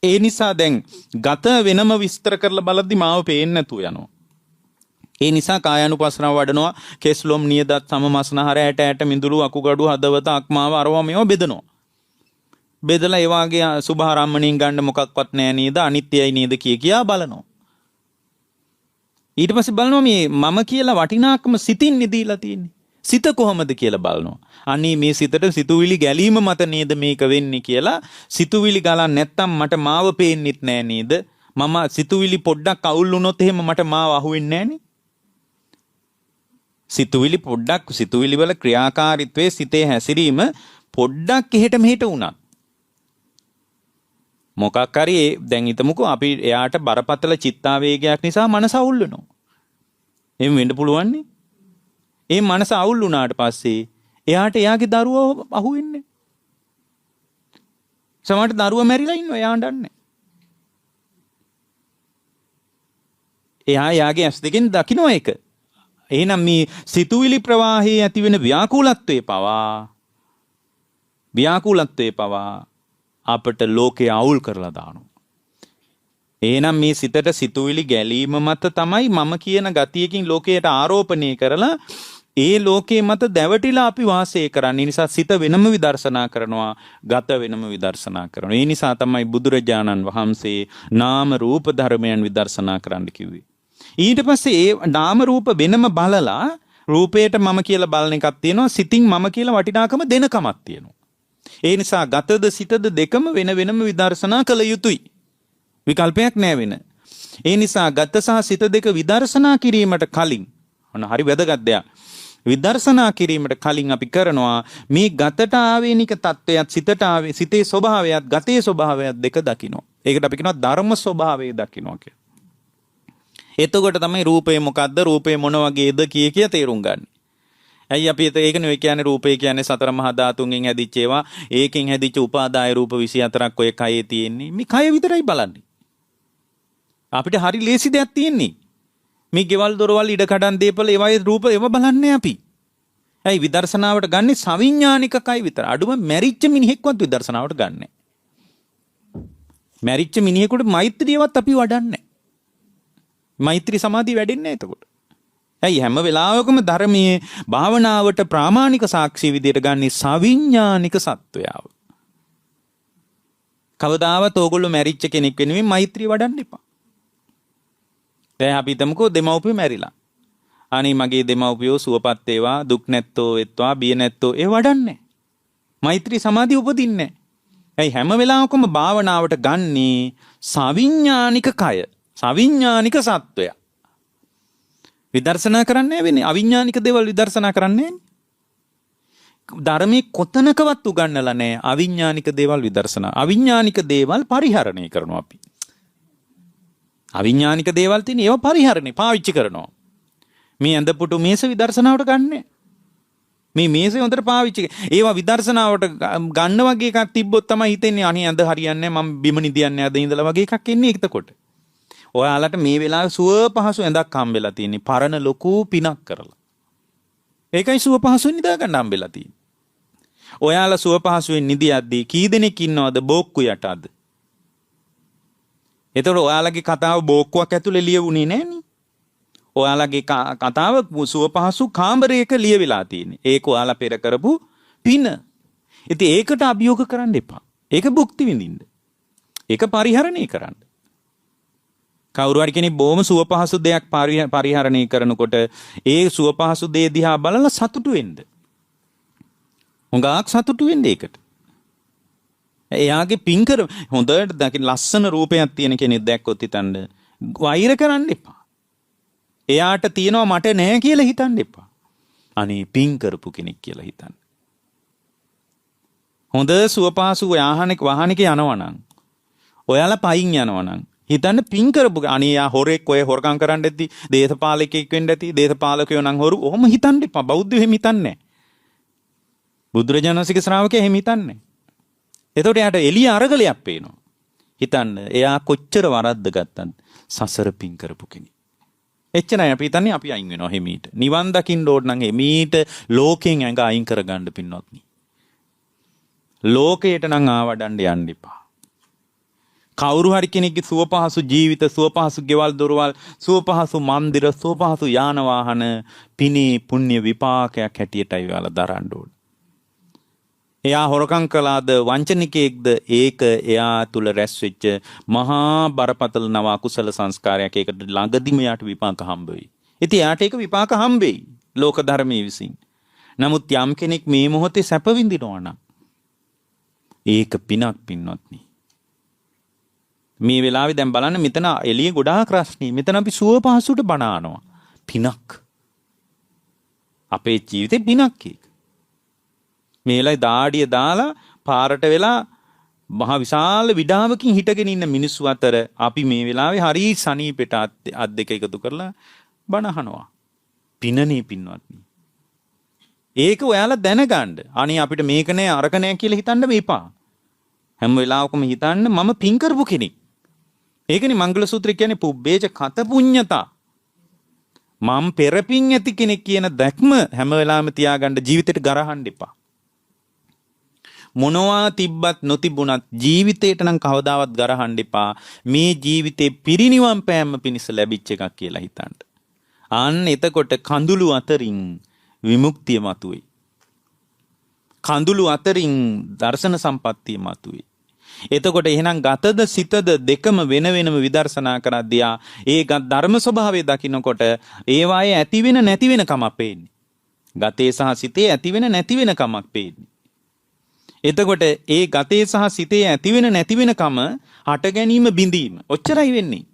ඒ නිසා දැන් ගත වෙනම විස්තර කරලා බලද්දි මාව පේන්නේ නැතුව යනවා. ඒ නිසා කායानुපස්සනාව වඩනවා. කෙස්ලොම් නියදත් සමමස්නහර ඇට මිඳුළු අකුගඩු හදවත අක්මාව අරවා මේවා බෙදනවා. බෙදලා ඒ වාගේ සුභාරම්මණින් ගන්න මොකක්වත් නැහැ නේද? අනිත්‍යයි නේද කියා බලනවා. ඊට පස්සේ බලනවා මේ මම කියලා වටිනාකම සිතින් නිදීලා තියෙන්නේ. සිත කොහොමද කියලා බලනවා. අනේ මේ සිතට සිතුවිලි ගැලීම මත නේද මේක වෙන්නේ කියලා. සිතුවිලි ගලන් නැත්තම් මට මාව පේන්නෙත් නෑ නේද? මම සිතුවිලි පොඩ්ඩක් අවුල් වුණොත් එහෙම මට මාව අහුවෙන්නේ නෑනේ. සිතුවිලි වල ක්‍රියාකාරීත්වයේ සිතේ හැසිරීම පොඩ්ඩක් එහෙට මෙහෙට වුණා. මොකක් හරි දැන් හිතමුකෝ අපි එයාට බරපතල චිත්තාවේගයක් නිසා මනස අවුල් වෙනවා. එහෙම වෙන්න පුළුවන් නේ. ඒ මනස අවුල් වුණාට පස්සේ එයාට එයාගේ දරුවව අහුවෙන්නේ. සමහරට දරුවා මැරිලා ඉන්නවා එයා හඬන්නේ. එයා යාගේ ඇස් දෙකෙන් දකින්න ඒක. එහෙනම් මේ සිතුවිලි ප්‍රවාහයේ ඇතිවෙන ව්‍යාකූලත්වයේ පවා අපට ලෝකේ අවුල් කරලා දානවා. එහෙනම් මේ සිතට සිතුවිලි ගැලීම මත තමයි මම කියන ගතියකින් ලෝකයට ආරෝපණය කරලා ඒ ලෝකයේ මත දැවටිලා අපි වාසය කරන්නේ. නිසා සිත වෙනම විදර්ශනා කරනවා, ගත වෙනම විදර්ශනා කරනවා. ඒ නිසා තමයි බුදුරජාණන් වහන්සේ නාම රූප ධර්මයන් විදර්ශනා කරන්න කිව්වේ. ඊට පස්සේ ඒ නාම රූප වෙනම බලලා රූපයට මම කියලා බලන එකක් තියෙනවා, සිතින් මම කියලා වටිනාකම දෙන කමක් තියෙනවා. ඒ නිසා ගතද සිතද දෙකම වෙනම විදර්ශනා කළ යුතුයි. විකල්පයක් නෑ වෙන. ඒ නිසා ගත සහ සිත දෙක විදර්ශනා කිරීමට කලින් හරි වැදගත් දෙයක්. විදර්ශනා කිරීමට කලින් අපි කරනවා මේ ගතට ආවේනික තත්වයක් සිතේ ස්වභාවයත් ගතේ ස්වභාවයත් දෙක දකිනවා. ඒකට අපි කියනවා ධර්ම ස්වභාවය දකිනවා කියලා. එතකොට තමයි රූපය මොකද්ද, රූපය මොන වගේද කිය තේරුම් ගන්න. ඇයි අපි ඒකනේ ඔය කියන්නේ රූපය කියන්නේ සතර මහා ධාතුන්ගෙන් හැදිච්ච ඒවා. ඒකෙන් හැදිච්ච උපාදාය රූප 24ක් ඔය කයේ තියෙන්නේ. මේ කය විතරයි බලන්නේ. අපිට හරි ලේසි දෙයක් තියෙන්නේ. මේ ගෙවල් දොරවල් ඉඩ කඩන් දීපල ඒවායේ රූප ඒව බලන්නේ අපි. ඇයි විදර්ශනාවට ගන්නේ සවිඥානිකකයි විතර. අඩුම මැරිච්ච මිනිහෙක්වත් විදර්ශනාවට ගන්නෑ. මැරිච්ච මිනිහෙකුට මෛත්‍රියවත් අපි වඩන්නේ. මෛත්‍රී සමාධිය වැඩෙන්නේ නැහැ එතකොට. ඇයි හැම වෙලාවකම ධර්මයේ භාවනාවට ප්‍රාමාණික සාක්ෂි විදියට ගන්නේ සවිඥානික සත්වයාව. කවදාවත් ඕගොල්ලෝ මැරිච්ච කෙනෙක් වෙනුවෙන් මෛත්‍රිය වඩන්න එපා. දැන් අපි හිතමුකෝ දෙමව්පියෝ මැරිලා. අනේ මගේ දෙමව්පියෝ සුවපත් වේවා, දුක් නැත්තෝ වෙත්වා, බිය නැත්තෝ ඒ වඩන්නේ. මෛත්‍රී සමාධිය උපදින්නේ. ඇයි හැම වෙලාවකම භාවනාවට ගන්නේ සවිඥානික කය, සවිඥානික සත්වයා. විදර්ශනා කරන්නේ වෙන්නේ අවිඥානික දේවල් විදර්ශනා කරන්නේ නැහැ. ධර්මයේ කොතනකවත් උගන්වලා නැහැ අවිඥානික දේවල් විදර්ශනා. අවිඥානික දේවල් පරිහරණය කරනවා අපි. අවිඥානික දේවල් තියෙන ඒවා පරිහරණය පාවිච්චි කරනවා. මේ ඇඳපුටු මේස විදර්ශනාවට ගන්නෑ. මේ මේසේ හොඳට පාවිච්චි ඒවා විදර්ශනාවට ගන්න වගේ එකක් තිබ්බොත් තමයි හිතෙන්නේ අනේ ඇඳ හරියන්නේ නැහැ මම බිම නිදියන්නේ අද ඉඳලා වගේ එකක් එන්නේ එතකොට. ඔයාලට මේ වෙලාවේ සුව පහසු ඇඳක් හම්බෙලා තියෙන්නේ පරණ ලොකු පිනක් කරලා. ඒකයි සුව පහසුවෙන් නිදා ගන්න හම්බෙලා තියෙන්නේ. ඔයාලා සුව පහසුවෙන් නිදියද්දී කී දෙනෙක් ඉන්නවද බෝක්කු යට අද? එතකොට ඔයාලගේ කතාව බෝක්කුවක් ඇතුලේ ලියවුනේ නෑනේ. ඔයාලගේ කතාව සුව පහසු කාමරයක ලියවිලා තියෙන්නේ. ඒක ඔයාලා පෙර කරපු පින. ඉතින් ඒකට අභියෝග කරන්න එපා. ඒක භුක්ති විඳින්න. ඒක පරිහරණය කරන්න. කවුරු හරි කෙනෙක් බොහොම සුව පහසු දෙයක් පරිහරණය කරනකොට ඒ සුව පහසු දේ දිහා බලලා සතුටු වෙන්න. හුඟක් සතුටු වෙන්න ඒකට. එයාගේ පින්කර හොඳට දකින්න ලස්සන රූපයක් තියෙන කෙනෙක් දැක්කොත් හිතන්න වෛර කරන්න එපා. එයාට තියෙනවා මට නෑ කියලා හිතන්න එපා. අනේ පින් කරපු කෙනෙක් කියලා හිතන්න. හොඳ සුව පහසු වාහනයක යනවා නම් ඔයාලා පයින් යනවා නම් හිතන්න පින් කරපු අනේ යා හොරෙක් ඔය හොරකම් කරන්න ඇති දේශපාලකෙක් වෙන්න ඇති දේශපාලකයෝ නම් හොරු ඔහොම හිතන්න එපා. බෞද්ධයෝ එහෙම හිතන්නේ නැහැ. බුදුරජාණන් වහන්සේගේ ශ්‍රාවකයෝ එහෙම හිතන්නේ. එතකොට යාට එළිය අරගලයක් පේනවා. හිතන්න එයා කොච්චර වරද්ද ගත්තත් සසර පින් කරපු කෙනෙක්. එච්චරයි අපි හිතන්නේ අපි අයින් වෙනවා හිමීට. නිවන් දකින්න ඕන නම් හිමීට ලෝකයෙන් ඇඟ අයින් කරගන්න පින්වත්නි. ලෝකයට නම් ආවඩන්න යන්න එපා. කවුරු හරි කෙනෙක්ගේ සුව පහසු ජීවිත, සුව පහසු ගෙවල් දොරවල්, සුව පහසු මන්දිර, සුව පහසු යාන වාහන පිනේ පුණ්‍ය විපාකයක් හැටියටයි ඔයාලා දරන්න ඕන. එයා හොරකම් කළාද වංචනිකයෙක්ද ඒක එයා තුල රැස් වෙච්ච මහා බරපතල නව අකුසල සංස්කාරයක්. ඒකට ළඟදිම යාට විපාක හම්බ වෙයි. ඉතින් යාට ඒක විපාක හම්බ වෙයි ලෝක ධර්මයේ විසින්. නමුත් යම් කෙනෙක් මේ මොහොතේ සැප විඳිනවා නම් ඒක පිනක් පින්වත්නි. මේ වෙලාවේ දැන් බලන්න මෙතන එළිය ගොඩාක් රස්නේ. මෙතන අපි සුව පහසුට බණානවා. පිනක්. අපේ ජීවිතේ පිනක් ඒක. මේ වෙලාවේ දාඩිය දාලා පාරට වෙලා මහ විශාල විඩාවකින් හිටගෙන ඉන්න මිනිස්සු අතර අපි මේ වෙලාවේ හරි සනීපෙට අත් දෙක එකතු කරලා බණහනවා. පිනනේ පින්වත්නි. ඒක ඔයාලා දැනගන්න. අනේ අපිට මේක නෑ අරක නෑ කියලා හිතන්න මේපා. හැම වෙලාවකම හිතන්න මම පින් කරපු කෙනෙක්. ඒකනේ මංගල සූත්‍රය කියන්නේ පුබ්බේච කත පුඤ්ඤතා. මම පෙරපින් ඇති කෙනෙක් කියන දැක්ම හැම වෙලාවෙම තියාගන්න ජීවිතේට ගරහන්න එපා. මොනවා තිබ්බත් නොතිබුණත් ජීවිතේට නම් කවදාවත් ගරහන්න එපා. මේ ජීවිතේ පිරිනිවන් පෑම පිණිස ලැබිච්ච එකක් කියලා හිතන්න. අන්න එතකොට කඳුළු අතරින් විමුක්තිය මතුවේ. කඳුළු අතරින් දර්ශන සම්පත්තිය මතුවේ. එතකොට එහෙනම් ගතද සිතද දෙකම වෙන වෙනම විදර්ශනා කරද්දී ඒ ධර්ම ස්වභාවය දකින්නකොට ඒවායේ ඇති වෙන නැති වෙන කමක් පේන්නේ. ගතේ සහ සිතේ ඇති වෙන නැති වෙන කමක් පේන්නේ. එතකොට ඒ ගතේ සහ සිතේ ඇති වෙන නැති වෙන කම හට ගැනීම බිඳීම ඔච්චරයි වෙන්නේ.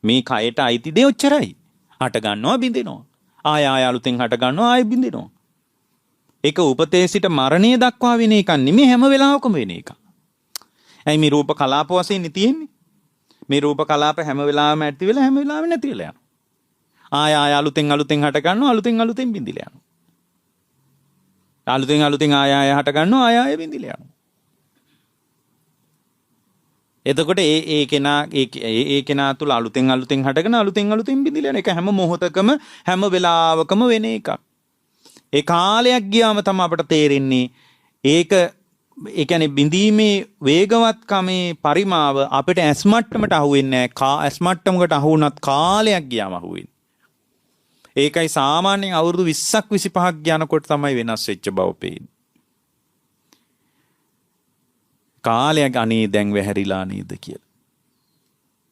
මේ කයට අයිති දේ ඔච්චරයි. හට ගන්නවා බිඳිනවා. ආය අලුතෙන් හට ගන්නවා ආය බිඳිනවා. ඒක උපතේ සිට මරණය දක්වා වෙන එකක් නෙමෙයි හැම වෙලාවකම වෙන එකක්. ඇයි මේ රූප කලාප වශයෙන් තියෙන්නේ? මේ රූප කලාප හැම වෙලාවෙම ඇති වෙලා හැම වෙලාවෙම නැති වෙලා යනවා. ආය අලුතෙන් හට ගන්නවා අලුතෙන් බිඳිලා යනවා. අලුතෙන් ආය හට ගන්නවා ආය බිඳිලා යනවා. එතකොට ඒ කෙනා තුළ අලුතෙන් හටගෙන අලුතෙන් බිඳිලා යන එක හැම මොහොතකම හැම වෙලාවකම වෙන එකක්. ඒ කාලයක් ගියාම තමයි අපට තේරෙන්නේ ඒක ඒ කියන්නේ බිඳීමේ වේගවත්කමේ පරිමාව අපිට ඇස් මට්ටමට අහුවෙන්නේ නැහැ. ඇස් මට්ටමකට අහු වුණත් කාලයක් ගියාම අහුවෙන්නේ. ඒකයි සාමාන්‍යයෙන් අවුරුදු 20ක් 25ක් යනකොට තමයි වෙනස් වෙච්ච බව පේන්නේ. කාලයක් අනේ දැන් වැහැරිලා නේද කියලා.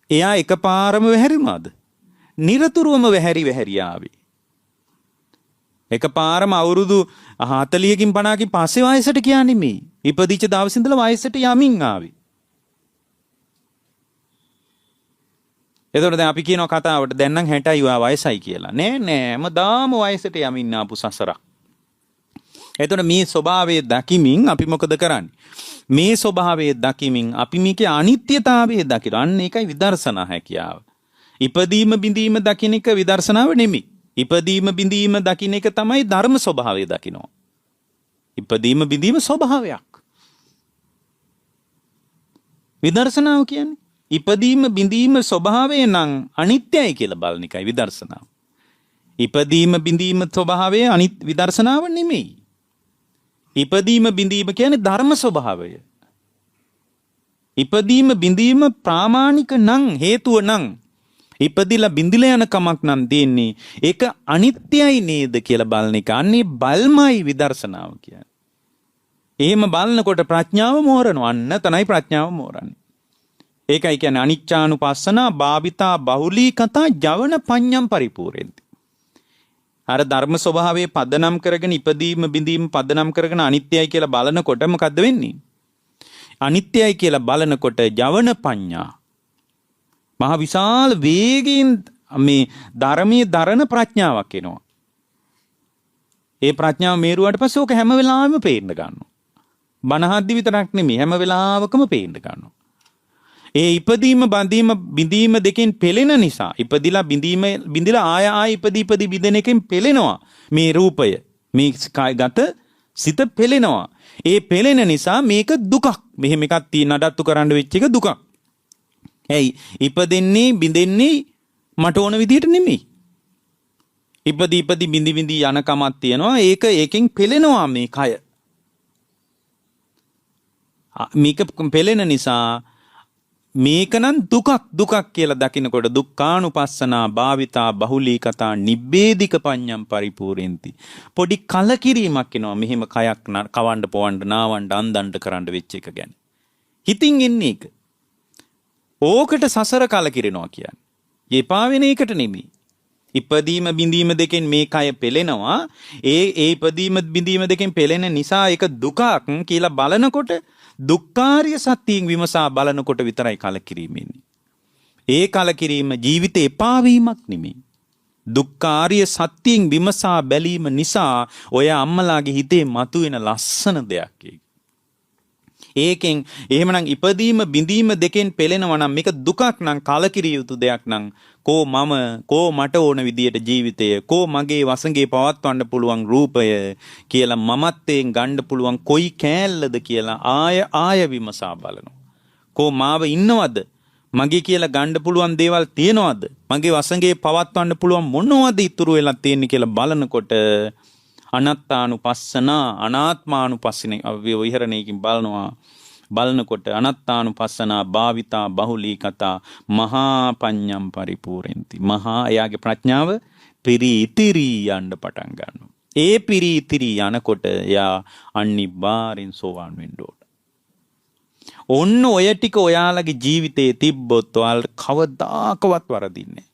එයා එකපාරම වැහැරුණාද? නිරතුරුවම වැහැරි ආවේ. එකපාරම අවුරුදු 40කින් 50කින් පස්සේ වයසට කියන්නේ මේ. ඉපදිච්ච දවස් ඉඳලා වයසට යමින් ආවේ. එතකොට දැන් අපි කියනවා කතාවට දැන් නම් 60යි වයසයි කියලා. නෑ හැමදාම වයසට යමින් ආපු සසරක්. එතකොට මේ ස්වභාවය දකිමින් අපි මොකද කරන්නේ? මේ ස්වභාවය දකිමින් අපි මේකේ අනිත්‍යතාවය දකින. අන්න ඒකයි විදර්ශනා හැකියාව. ඉපදීම බිඳීම දකින්න එක විදර්ශනාව නෙමෙයි. ඉපදීම බිඳීම දකින්න එක තමයි ධර්ම ස්වභාවය දකිනවා. ඉපදීම බිඳීම ස්වභාවයක්. විදර්ශනාව කියන්නේ ඉපදීම බිඳීම ස්වභාවය නම් අනිත්‍යයි කියලා බලන එකයි විදර්ශනාව. ඉපදීම බිඳීම ස්වභාවය විදර්ශනාව නෙමෙයි. ඉපදීම බිඳීම කියන්නේ ධර්ම ස්වභාවය. ඉපදීම බිඳීම ප්‍රාමාණික නම් හේතුව නම් ඉපදිලා බිඳිලා යන කමක් නම් දෙන්නේ ඒක අනිත්‍යයි නේද කියලා බලන එක. අන්නේ බල්මයි විදර්ශනාව කියන්නේ. එහෙම බලනකොට ප්‍රඥාව මෝරනවා. අන්න තනයි ප්‍රඥාව මෝරන්නේ. ඒකයි කියන්නේ අනිච්චානුපස්සනා භාවිතා බහුලී කතා ජවන පඤ්ඤම් පරිපූර්ණති. අර ධර්ම ස්වභාවයේ පදනම් කරගෙන ඉපදීම බිඳීම පදනම් කරගෙන අනිත්‍යයි කියලා බලනකොට මොකද්ද වෙන්නේ? අනිත්‍යයි කියලා බලනකොට ජවන පඤ්ඤා මහ විශාල වේගයෙන් මේ ධර්මයේ දරන ප්‍රඥාවක් එනවා. ඒ ප්‍රඥාව මේරුවාට පස්සේ ඕක හැම වෙලාවෙම පේන්න ගන්නවා. බණහද්දි විතරක් නෙමෙයි හැම වෙලාවකම පේන්න ගන්නවා. ඒ ඉපදීම බිඳීම දෙකෙන් පෙළෙන නිසා ඉපදිලා බිඳිලා ආය ඉපදී බිඳෙන එකෙන් පෙළෙනවා මේ රූපය. මේ ගත සිත පෙළෙනවා. ඒ පෙළෙන නිසා මේක දුකක්. මෙහෙම එකක් නඩත්තු කරන්න වෙච්ච එක දුකක්. ඇයි ඉපදෙන්නේ බිඳෙන්නේ මට ඕන විදිහට නෙමෙයි. ඉපදී බිඳි යන කමක් තියෙනවා. ඒකෙන් පෙළෙනවා මේ කය. මේක පෙළෙන නිසා මේක නම් දුකක් කියලා දකිනකොට දුක්ඛානුපස්සනා භාවිතා බහුලී කතා නිබ්බේධික පඤ්ඤම් පරිපූර්ණති. පොඩි කලකිරීමක් එනවා මෙහෙම කයක් කවන්න පොවන්න නාවන්න අන්දන්න කරන්න වෙච්ච එක ගැන. හිතින් එන්නේ ඒක. ඕකට සසර කලකිරෙනවා කියන්නේ. එපා වෙන එකට නෙමෙයි. ඉපදීම බිඳීම දෙකෙන් මේ කය පෙළෙනවා. ඒ ඉපදීම බිඳීම දෙකෙන් පෙළෙන නිසා ඒක දුකක් කියලා බලනකොට දුක්ඛාරිය සත්‍යයෙන් විමසා බලනකොට විතරයි කලකිරීම එන්නේ. ඒ කලකිරීම ජීවිතේ එපා වීමක් නෙමෙයි. දුක්ඛාරිය සත්‍යයෙන් විමසා බැලීම නිසා ඔය අම්මලාගේ හිතේ මතුවෙන ලස්සන දෙයක් ඒක. ඒකෙන් එහෙමනම් ඉපදීම බිඳීම දෙකෙන් පෙළෙනවා නම් මේක දුකක් නම් කලකිරිය යුතු දෙයක් නම් කෝ මට ඕන විදියට ජීවිතය කෝ මගේ වසඟේ පවත්වන්න පුළුවන් රූපය කියලා මමත්වයෙන් ගන්න පුළුවන් කොයි කෑල්ලද කියලා ආය විමසා බලනවා. කෝ මාව ඉන්නවද? මගේ කියලා ගන්න පුළුවන් දේවල් තියනවද? මගේ වසඟේ පවත්වන්න පුළුවන් මොනවද ඉතුරු වෙලා තියෙන්නේ කියලා බලනකොට අනත්තානුපස්සනා අනාත්මානුපස්සිනේ විහරණයකින් බලනකොට අනත්තානුපස්සනා භාවිතා බහුලී කතා මහා පඤ්ඤම් පරිපූර්ණති. මහා එයාගේ ප්‍රඥාව පිරිතිරි යන්න පටන් ගන්නවා. ඒ පිරිතිරි යනකොට එයා අනිවාර්යෙන් සෝවාන් වෙන්න ඕන. ඔන්න ඔය ටික ඔයාලගේ ජීවිතේ තිබ්බොත් ඔයාලට කවදාකවත් වරදින්නේ